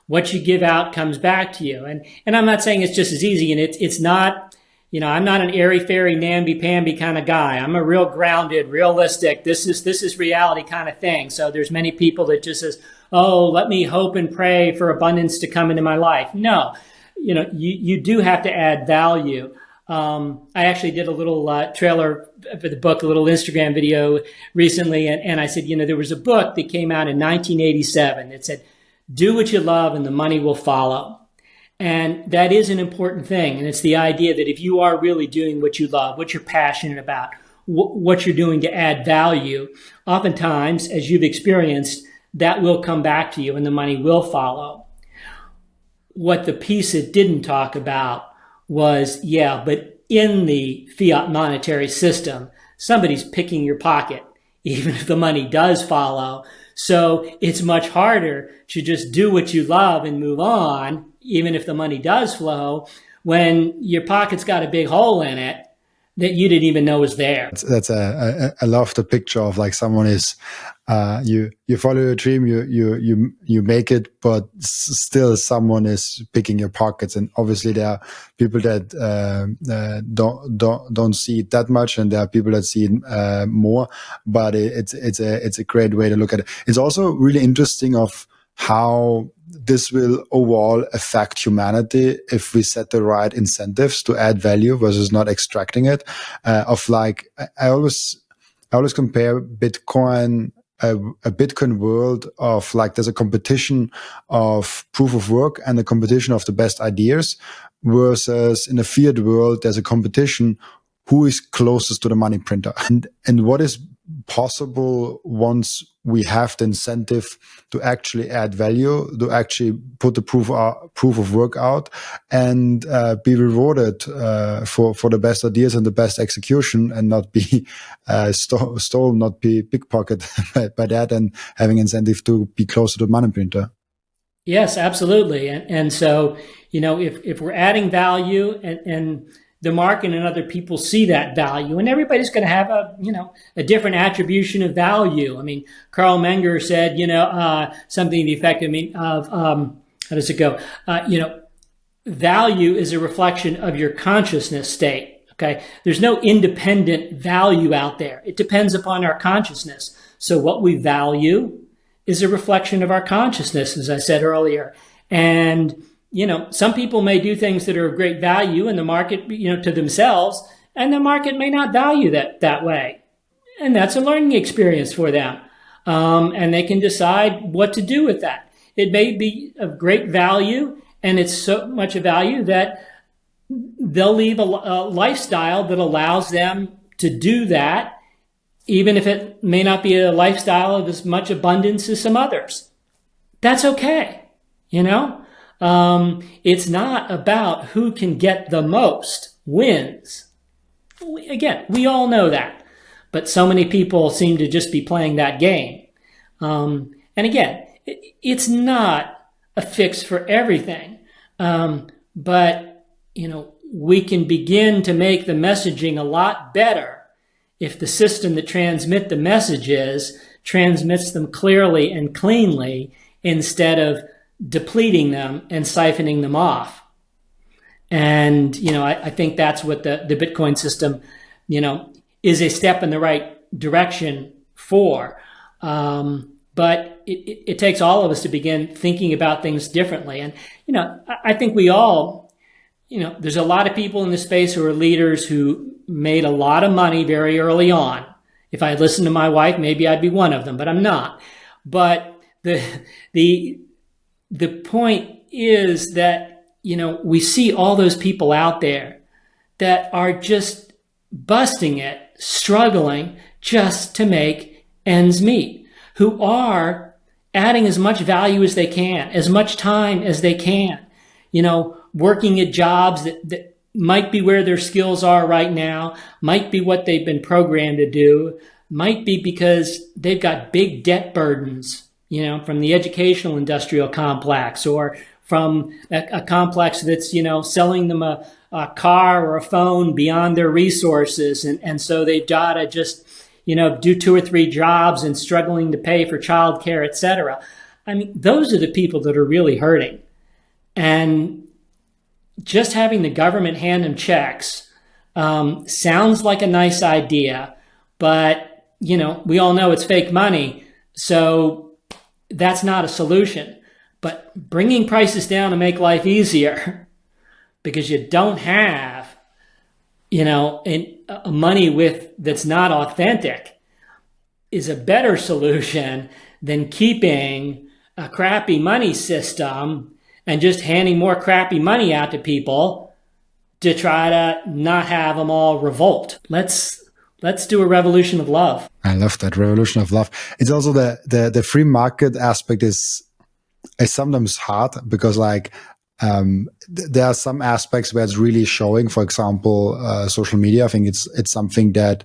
what you give out comes back to you. And I'm not saying it's just as easy, and it's not, I'm not an airy-fairy, namby-pamby kind of guy. I'm a real grounded, realistic, this is reality kind of thing. So there's many people that just says, oh, let me hope and pray for abundance to come into my life. No, you do have to add value. I actually did a little trailer for the book, a little Instagram video recently. And I said, there was a book that came out in 1987 that said, do what you love and the money will follow. And that is an important thing. And it's the idea that if you are really doing what you love, what you're passionate about, what you're doing to add value, oftentimes, as you've experienced, that will come back to you and the money will follow. What the piece it didn't talk about was, but in the fiat monetary system, somebody's picking your pocket, even if the money does follow. So it's much harder to just do what you love and move on, even if the money does flow, when your pocket's got a big hole in it that you didn't even know was there. I love the picture of like someone is, you follow your dream, you make it, but still someone is picking your pockets. And obviously there are people that don't see it that much, and there are people that see it more. But it's a great way to look at it. It's also really interesting of how this will overall affect humanity if we set the right incentives to add value versus not extracting it. I always compare Bitcoin, a Bitcoin world of like there's a competition of proof of work and a competition of the best ideas, versus in a fiat world there's a competition who is closest to the money printer, and what is possible once we have the incentive to actually add value, to actually put the proof of work out, and be rewarded for the best ideas and the best execution, and not be stolen, not be pickpocketed by that, and having incentive to be closer to the money printer. Yes, absolutely. And so, if we're adding value and the market and other people see that value, and everybody's going to have a different attribution of value. I mean, Carl Menger said, something to the effect, how does it go? Value is a reflection of your consciousness state. Okay. There's no independent value out there. It depends upon our consciousness. So what we value is a reflection of our consciousness, as I said earlier. And, some people may do things that are of great value in the market, to themselves, and the market may not value that way. And that's a learning experience for them. And they can decide what to do with that. It may be of great value, and it's so much a value that they'll leave a lifestyle that allows them to do that, even if it may not be a lifestyle of as much abundance as some others. That's okay. It's not about who can get the most wins. Again, we all know that, but so many people seem to just be playing that game. And again, it's not a fix for everything. But we can begin to make the messaging a lot better if the system that transmits the messages transmits them clearly and cleanly instead of depleting them and siphoning them off. And, I think that's what the Bitcoin system, is a step in the right direction for. But it takes all of us to begin thinking about things differently. And, I think we all, there's a lot of people in this space who are leaders who made a lot of money very early on. If I had listened to my wife, maybe I'd be one of them, but I'm not. But the point is that, we see all those people out there that are just busting it, struggling just to make ends meet, who are adding as much value as they can, as much time as they can, working at jobs that might be where their skills are right now, might be what they've been programmed to do, might be because they've got big debt burdens, from the educational industrial complex or from a complex that's, selling them a car or a phone beyond their resources. And so they've got to just, do 2 or 3 jobs and struggling to pay for childcare, et cetera. I mean, those are the people that are really hurting. And just having the government hand them checks sounds like a nice idea, but, we all know it's fake money. So that's not a solution. But bringing prices down to make life easier because you don't have, money that's not authentic is a better solution than keeping a crappy money system and just handing more crappy money out to people to try to not have them all revolt. Let's do a revolution of love. I love that revolution of love. It's also the free market aspect is sometimes hard because there are some aspects where it's really showing. For example, social media. I think it's something that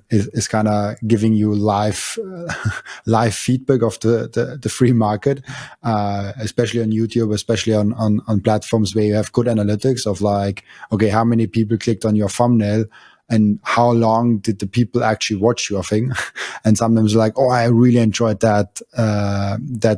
is kind of giving you live feedback of the free market, especially on YouTube, especially on platforms where you have good analytics of okay, how many people clicked on your thumbnail and how long did the people actually watch your thing? And sometimes oh, I really enjoyed that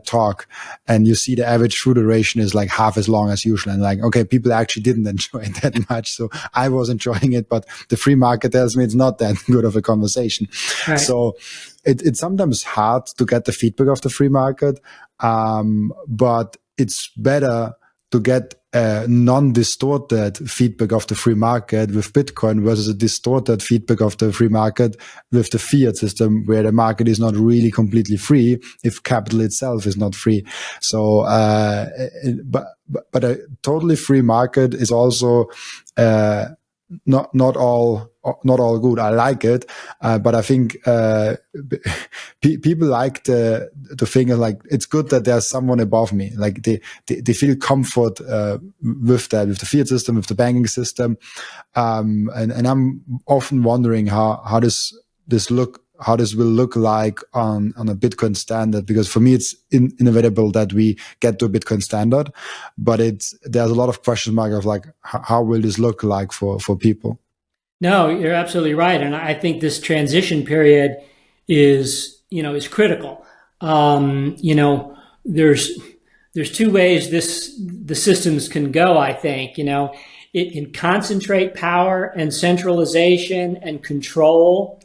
talk. And you see the average view duration is half as long as usual. And okay, people actually didn't enjoy it that much. So I was enjoying it, but the free market tells me it's not that good of a conversation. Right. So it's sometimes hard to get the feedback of the free market. But it's better to get a non-distorted feedback of the free market with Bitcoin versus a distorted feedback of the free market with the fiat system, where the market is not really completely free if capital itself is not free. So, but a totally free market is also not all good. I like it, but I think people like the thing it's good that there's someone above me. They feel comfort with that, with the fiat system, with the banking system, and I'm often wondering how this look how this will look like on a Bitcoin standard, because for me it's inevitable that we get to a Bitcoin standard, but there's a lot of question mark of like how will this look like for people. No, you're absolutely right, and I think this transition period is critical. There's two ways the systems can go. I think it can concentrate power and centralization and control,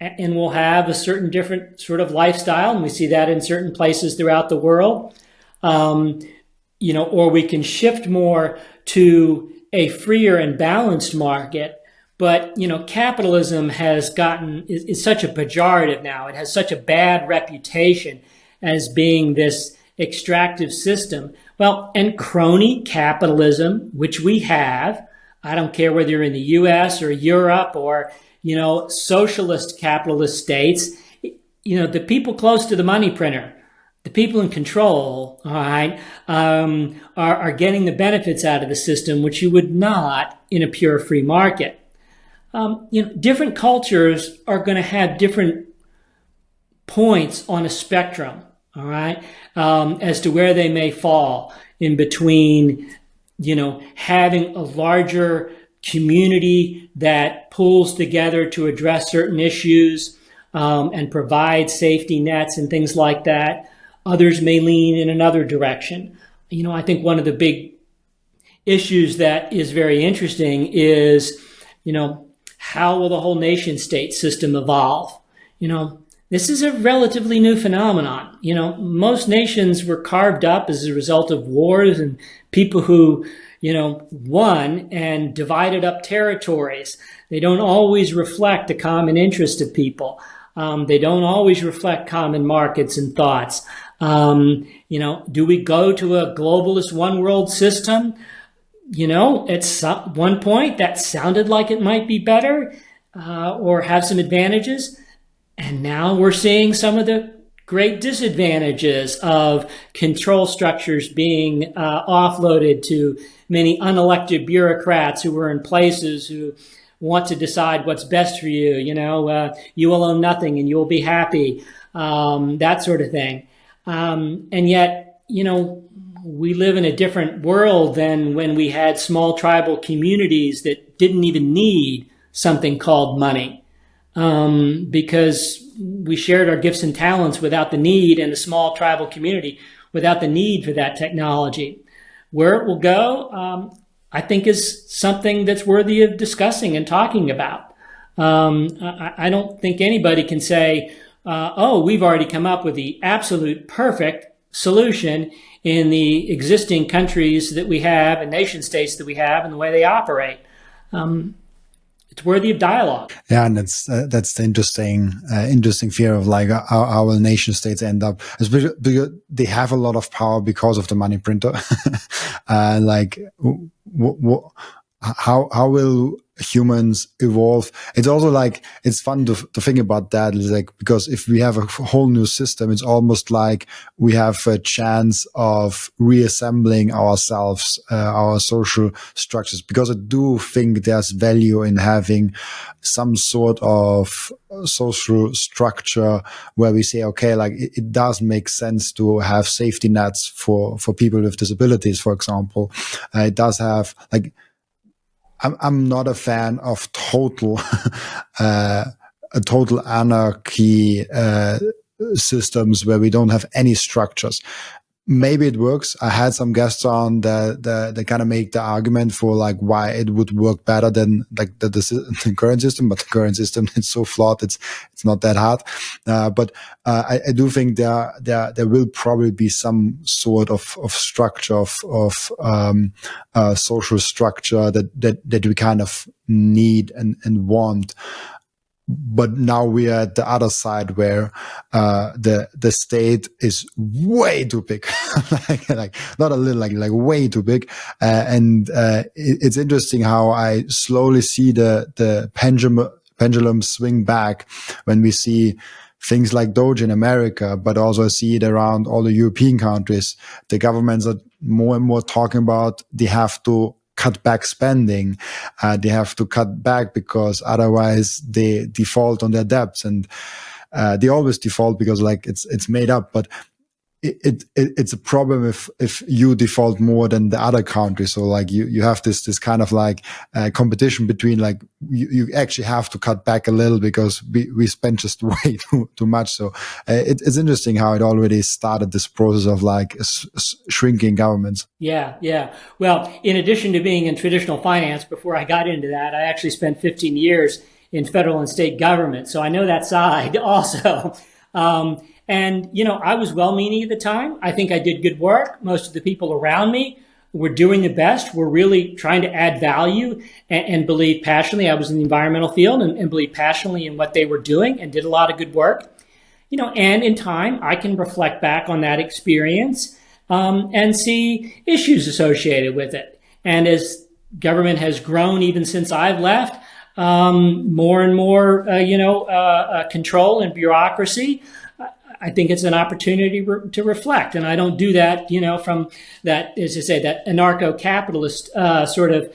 and we'll have a certain different sort of lifestyle, and we see that in certain places throughout the world. Or we can shift more to a freer and balanced market. But capitalism is such a pejorative now. It has such a bad reputation as being this extractive system. Well, and crony capitalism, which we have, I don't care whether you're in the US or Europe or socialist capitalist states, the people close to the money printer, the people in control, all right, are getting the benefits out of the system, which you would not in a pure free market. Different cultures are going to have different points on a spectrum, all right, as to where they may fall in between, having a larger community that pulls together to address certain issues and provide safety nets and things like that. Others may lean in another direction. I think one of the big issues that is very interesting is, how will the whole nation state system evolve? This is a relatively new phenomenon. Most nations were carved up as a result of wars and people who, won and divided up territories. They don't always reflect the common interest of people. They don't always reflect common markets and thoughts. Do we go to a globalist one world system? At one point that sounded like it might be better or have some advantages. And now we're seeing some of the great disadvantages of control structures being offloaded to many unelected bureaucrats who are in places who want to decide what's best for you. You will own nothing and you'll be happy, that sort of thing. And yet, we live in a different world than when we had small tribal communities that didn't even need something called money, because we shared our gifts and talents without the need, in a small tribal community without the need for that technology. Where it will go, I think, is something that's worthy of discussing and talking about. I don't think anybody can say, we've already come up with the absolute perfect solution in the existing countries that we have and nation states that we have and the way they operate. It's worthy of dialogue. Yeah, and that's the interesting fear of like how will nation states end up, especially because they have a lot of power because of the money printer. How will humans evolve? It's also like, it's fun to think about that. It's like, because if we have a whole new system, it's almost like we have a chance of reassembling ourselves, our social structures, because I do think there's value in having some sort of social structure where we say, okay, like it does make sense to have safety nets for people with disabilities, for example. It does have like, I'm not a fan of total anarchy systems where we don't have any structures. Maybe it works. I had some guests on that kind of make the argument for like why it would work better than like the current system, but the current system is so flawed it's not that hard. But I do think there will probably be some sort of structure of social structure that we kind of need and want. But now we are at the other side where the state is way too big, like not a little, like way too big, and it's interesting how I slowly see the pendulum swing back when we see things like Doge in America, but also I see it around all the European countries. The governments are more and more talking about they have to cut back spending. They have to cut back because otherwise they default on their debts. And they always default because like it's made up, but it's a problem if you default more than the other country. So like you have this kind of like competition between like you actually have to cut back a little because we spend just way too much. So it's interesting how it already started this process of like shrinking governments. Yeah. Well, in addition to being in traditional finance, before I got into that, I actually spent 15 years in federal and state government. So I know that side also. And, I was well-meaning at the time. I think I did good work. Most of the people around me were doing the best. We're really trying to add value and believe passionately. I was in the environmental field and believed passionately in what they were doing and did a lot of good work. And in time, I can reflect back on that experience and see issues associated with it. And as government has grown, even since I've left, more and more, control and bureaucracy, I think it's an opportunity to reflect. And I don't do that, from that, as I say, that anarcho-capitalist sort of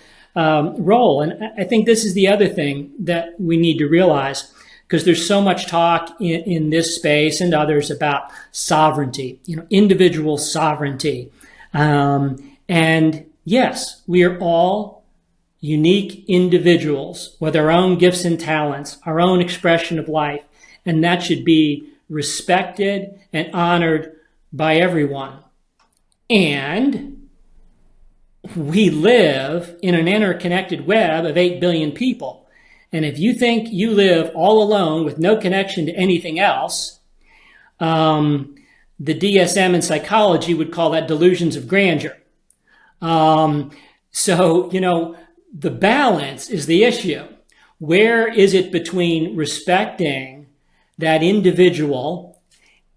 role. And I think this is the other thing that we need to realize, because there's so much talk in this space and others about sovereignty, individual sovereignty. And yes, we are all unique individuals with our own gifts and talents, our own expression of life, and that should be respected and honored by everyone. And we live in an interconnected web of 8 billion people. And if you think you live all alone with no connection to anything else, the DSM in psychology would call that delusions of grandeur. So, the balance is the issue. Where is it between respecting that individual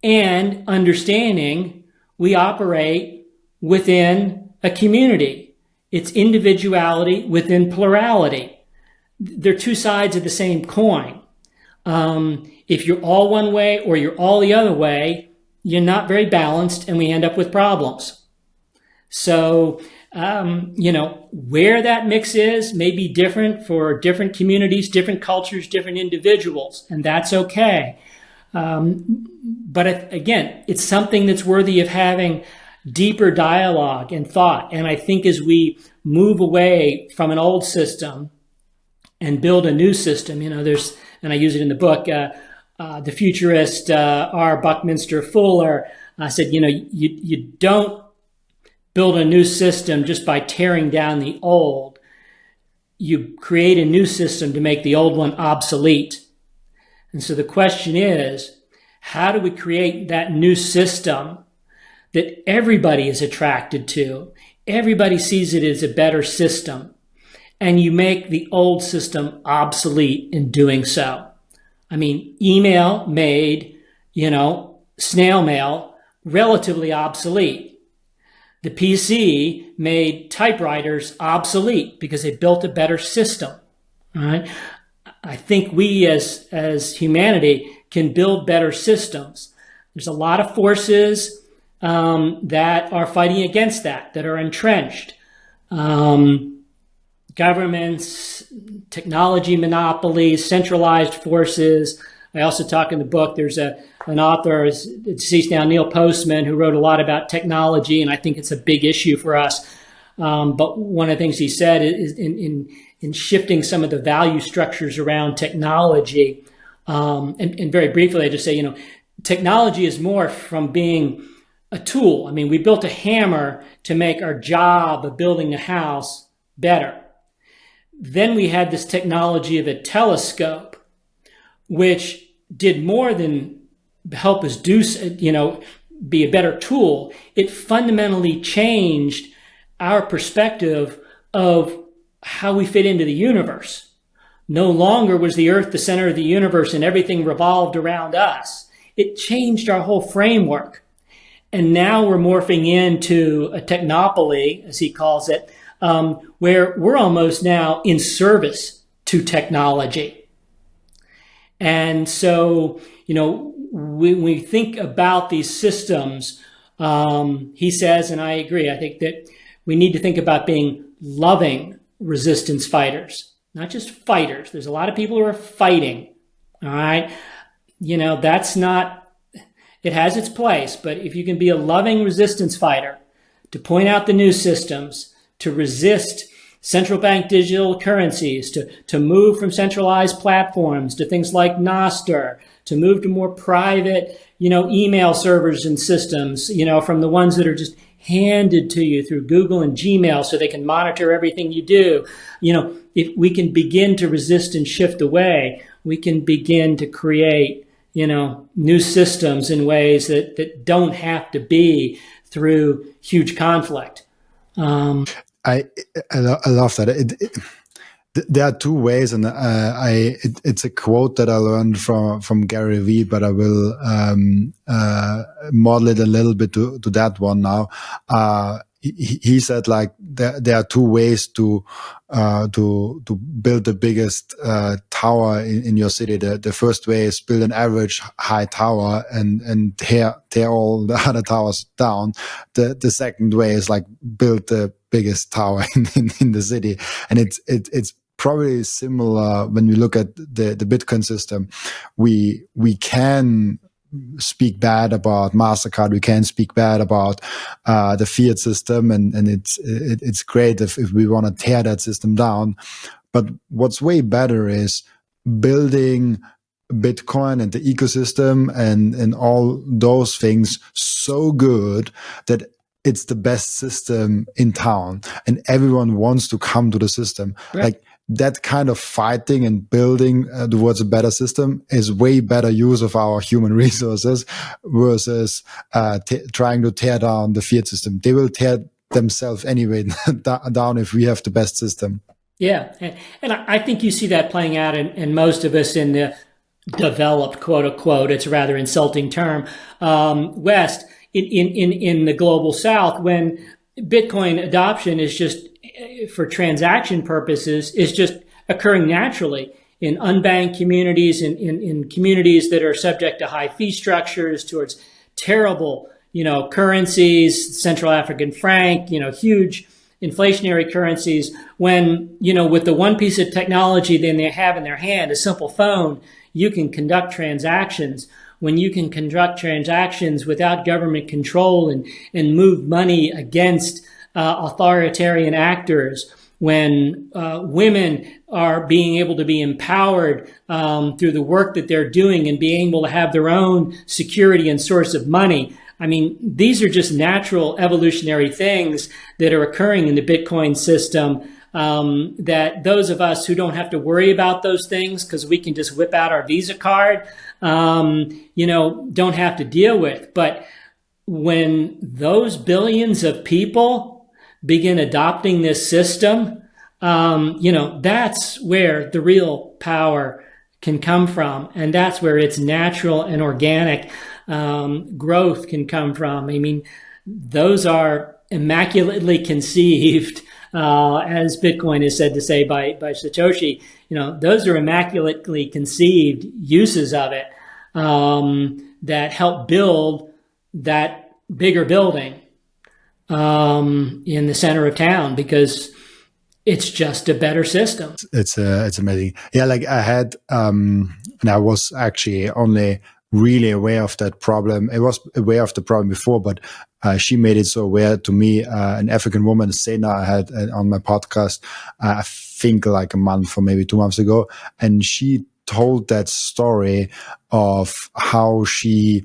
and understanding we operate within a community? It's individuality within plurality. They're two sides of the same coin. If you're all one way or you're all the other way, you're not very balanced and we end up with problems. So, where that mix is may be different for different communities, different cultures, different individuals, and that's okay. But again, it's something that's worthy of having deeper dialogue and thought. And I think as we move away from an old system and build a new system, there's, and I use it in the book, the futurist R. Buckminster Fuller said, you don't build a new system just by tearing down the old. You create a new system to make the old one obsolete. And so the question is, how do we create that new system that everybody is attracted to? Everybody sees it as a better system. And you make the old system obsolete in doing so. I mean, email made, snail mail relatively obsolete. The PC made typewriters obsolete because they built a better system. All right? I think we as humanity can build better systems. There's a lot of forces that are fighting against that are entrenched. Governments, technology monopolies, centralized forces. I also talk in the book, there's an author, deceased now, Neil Postman, who wrote a lot about technology, and I think it's a big issue for us. But one of the things he said is in shifting some of the value structures around technology, and very briefly, I just say, technology is more from being a tool. I mean, we built a hammer to make our job of building a house better. Then we had this technology of a telescope, which did more than help us do, be a better tool. It fundamentally changed our perspective of how we fit into the universe. No longer was the Earth the center of the universe and everything revolved around us. It changed our whole framework. And now we're morphing into a technopoly, as he calls it, where we're almost now in service to technology. And so, when we think about these systems, he says, and I agree, I think that we need to think about being loving resistance fighters, not just fighters. There's a lot of people who are fighting, all right? that's not, it has its place, but if you can be a loving resistance fighter to point out the new systems, to resist central bank digital currencies, to move from centralized platforms to things like Nostr, to move to more private, email servers and systems, from the ones that are just handed to you through Google and Gmail so they can monitor everything you do. If we can begin to resist and shift away, we can begin to create, new systems in ways that don't have to be through huge conflict. I love that. There are two ways, and it's a quote that I learned from Gary Vee, but I will model it a little bit to that one now. He said like there are two ways to build the biggest tower in your city. The first way is build an average high tower and tear all the other towers down. The second way is like build the biggest tower in the city, and it's probably similar when we look at the Bitcoin system. We can speak bad about MasterCard. We can speak bad about the fiat system, and it's great if we want to tear that system down. But what's way better is building Bitcoin and the ecosystem and all those things so good that it's the best system in town, and everyone wants to come to the system. Right. Like that kind of fighting and building towards a better system is way better use of our human resources versus trying to tear down the fiat system. They will tear themselves anyway down if we have the best system. Yeah, and I think you see that playing out in most of us in the developed, quote unquote, it's a rather insulting term, West, in the global South, when Bitcoin adoption is just, for transaction purposes, is just occurring naturally in unbanked communities, in communities that are subject to high fee structures, towards terrible, currencies, Central African franc, huge inflationary currencies. When, with the one piece of technology that they have in their hand, a simple phone, you can conduct transactions. When you can conduct transactions without government control and move money against authoritarian actors, when women are being able to be empowered through the work that they're doing and being able to have their own security and source of money. I mean, these are just natural evolutionary things that are occurring in the Bitcoin system, that those of us who don't have to worry about those things because we can just whip out our Visa card, don't have to deal with. But when those billions of people begin adopting this system, that's where the real power can come from. And that's where its natural and organic growth can come from. I mean, those are immaculately conceived, as Bitcoin is said to say by Satoshi. Those are immaculately conceived uses of it that help build that bigger building in the center of town, because it's just a better system. It's amazing. Yeah, like I had, and I was actually only really aware of that problem. I was aware of the problem before, but she made it so aware to me. An African woman, Seyr, I had on my podcast, I think like a month or maybe 2 months ago, and she told that story of how she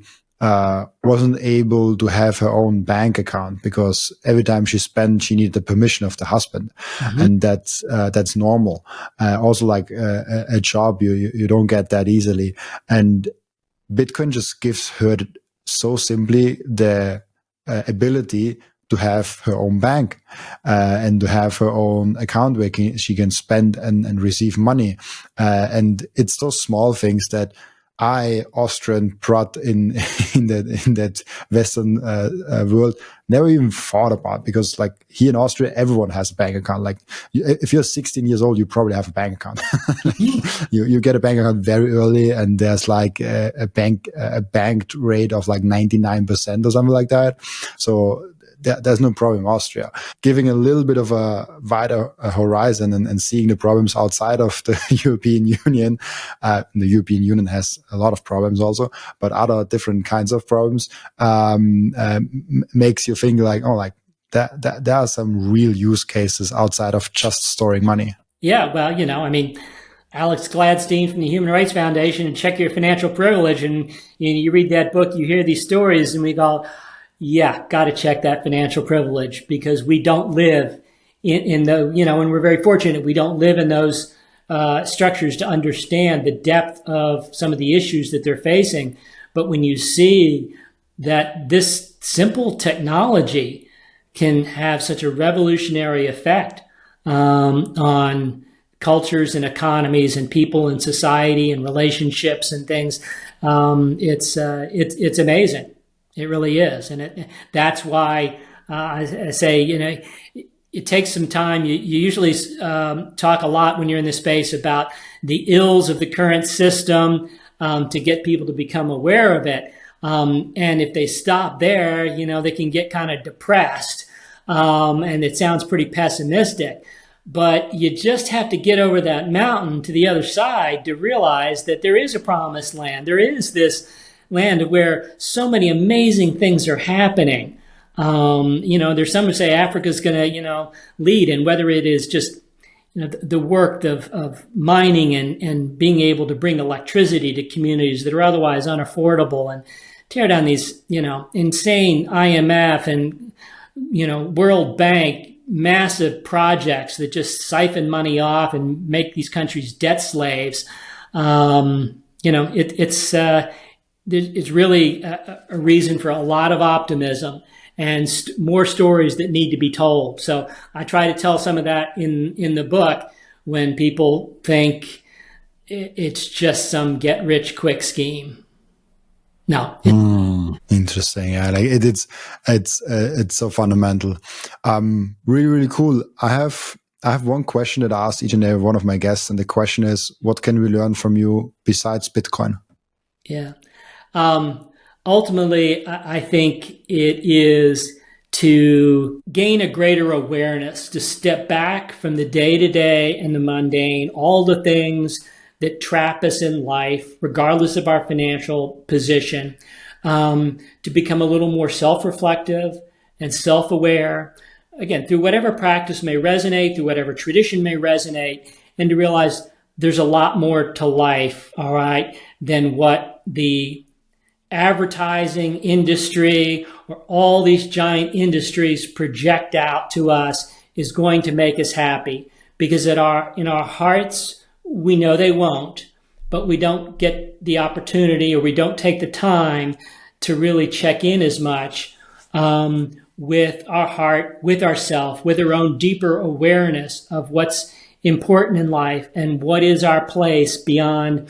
wasn't able to have her own bank account because every time she spent, she needed the permission of the husband. Mm-hmm. And that's normal. Also like a job, you don't get that easily. And Bitcoin just gives her so simply the ability to have her own bank and to have her own account where she can spend and receive money. And it's those small things that I, Austrian prod in that Western world, never even thought about, because like here in Austria, everyone has a bank account. Like if you're 16 years old, you probably have a bank account. you get a bank account very early, and there's like a banked rate of like 99% or something like that. So there's no problem in Austria. Giving a little bit of a wider horizon and seeing the problems outside of the European Union. The European Union has a lot of problems also, but other different kinds of problems makes you think like, oh, like that there are some real use cases outside of just storing money. Yeah, well, Alex Gladstein from the Human Rights Foundation, and Check Your Financial Privilege. And you read that book, you hear these stories, and we go, yeah, got to check that financial privilege, because we don't live in the, and we're very fortunate we don't live in those structures to understand the depth of some of the issues that they're facing. But when you see that this simple technology can have such a revolutionary effect on cultures and economies and people and society and relationships and things, it's amazing. It really is. And that's why I say, it takes some time. You usually talk a lot when you're in this space about the ills of the current system to get people to become aware of it. And if they stop there, they can get kind of depressed. And it sounds pretty pessimistic. But you just have to get over that mountain to the other side to realize that there is a promised land. There is this land where so many amazing things are happening. There's some who say Africa's going to, lead, and whether it is just, the work of mining and being able to bring electricity to communities that are otherwise unaffordable, and tear down these, insane IMF and, World Bank massive projects that just siphon money off and make these countries debt slaves. It's really a reason for a lot of optimism and more stories that need to be told. So I try to tell some of that in the book when people think it's just some get rich quick scheme. No. Interesting. Yeah, like it's so fundamental. Really, really cool. I have one question that I asked each and every one of my guests, and the question is, what can we learn from you besides Bitcoin? Yeah. Ultimately, I think it is to gain a greater awareness, to step back from the day-to-day and the mundane, all the things that trap us in life, regardless of our financial position, to become a little more self-reflective and self-aware, again, through whatever practice may resonate, through whatever tradition may resonate, and to realize there's a lot more to life, all right, than what the advertising industry or all these giant industries project out to us is going to make us happy. Because in our hearts, we know they won't, but we don't get the opportunity, or we don't take the time to really check in as much with our heart, with ourself, with our own deeper awareness of what's important in life and what is our place beyond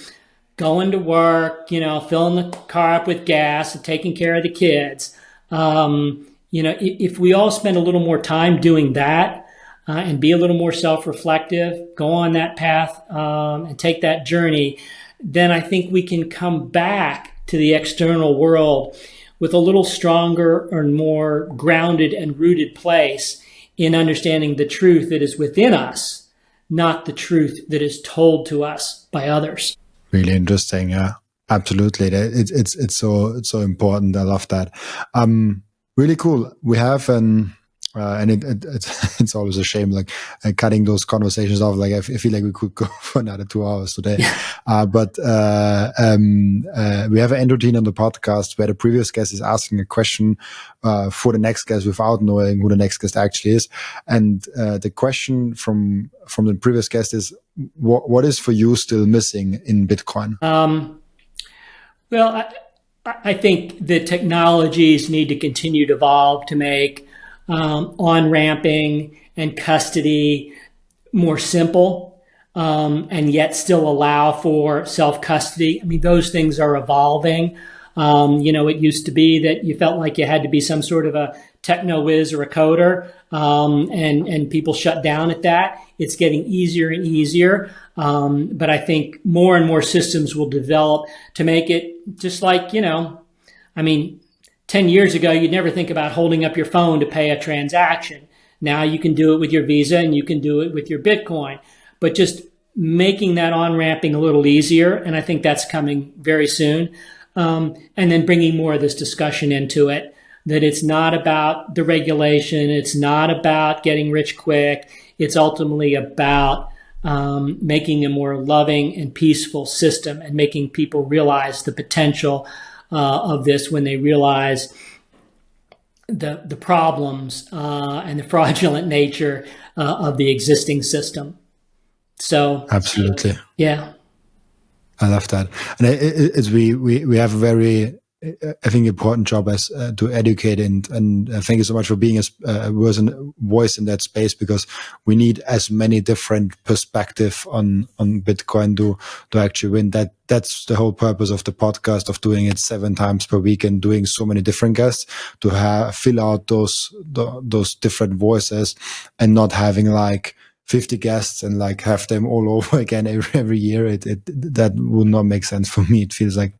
going to work, filling the car up with gas and taking care of the kids. If we all spend a little more time doing that, and be a little more self-reflective, go on that path and take that journey, then I think we can come back to the external world with a little stronger or more grounded and rooted place in understanding the truth that is within us, not the truth that is told to us by others. Really interesting. Yeah, absolutely. It's so important. I love that. Really cool. We have and it's always a shame, like cutting those conversations off. Like I feel like we could go for another 2 hours today. But we have an end routine on the podcast where the previous guest is asking a question for the next guest without knowing who the next guest actually is. And the question from the previous guest is, what is for you still missing in Bitcoin? Well, I think the technologies need to continue to evolve to make on-ramping and custody more simple, and yet still allow for self-custody. I mean, those things are evolving. It used to be that you felt like you had to be some sort of a techno whiz or a coder, and people shut down at that. It's getting easier and easier. But I think more and more systems will develop to make it just like, 10 years ago, you'd never think about holding up your phone to pay a transaction. Now you can do it with your Visa and you can do it with your Bitcoin, but just making that on-ramping a little easier. And I think that's coming very soon. And then bringing more of this discussion into it, that it's not about the regulation. It's not about getting rich quick. It's ultimately about making a more loving and peaceful system and making people realize the potential of this when they realize the problems and the fraudulent nature of the existing system. So absolutely, yeah, I love that. And it's we have a very, I think, important job as to educate, and thank you so much for being a voice in that space, because we need as many different perspectives on Bitcoin to actually win. That's the whole purpose of the podcast, of doing it 7 times per week and doing so many different guests, to fill out those different voices, and not having like 50 guests and like have them all over again every year. That would not make sense for me. It feels like.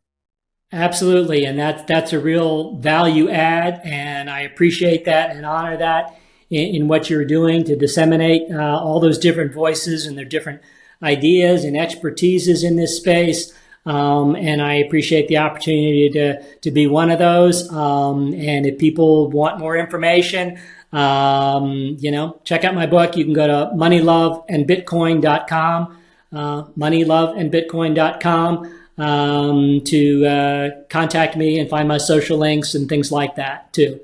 Absolutely. And that's a real value add. And I appreciate that and honor that in what you're doing to disseminate all those different voices and their different ideas and expertises in this space. And I appreciate the opportunity to be one of those. And if people want more information, check out my book. You can go to moneyloveandbitcoin.com, moneyloveandbitcoin.com. To contact me and find my social links and things like that too,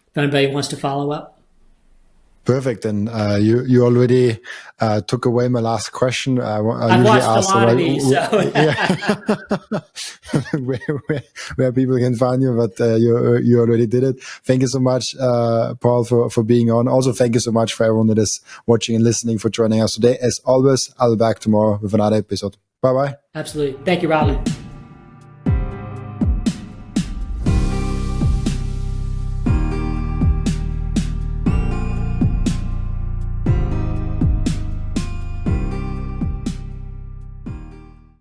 if anybody wants to follow up. Perfect. And you already took away my last question. I've watched a lot of these, so. where people can find you, but you already did it. Thank you so much, Paul, for being on. Also, thank you so much for everyone that is watching and listening, for joining us today. As always, I'll be back tomorrow with another episode. Bye-bye. Absolutely. Thank you, Robin.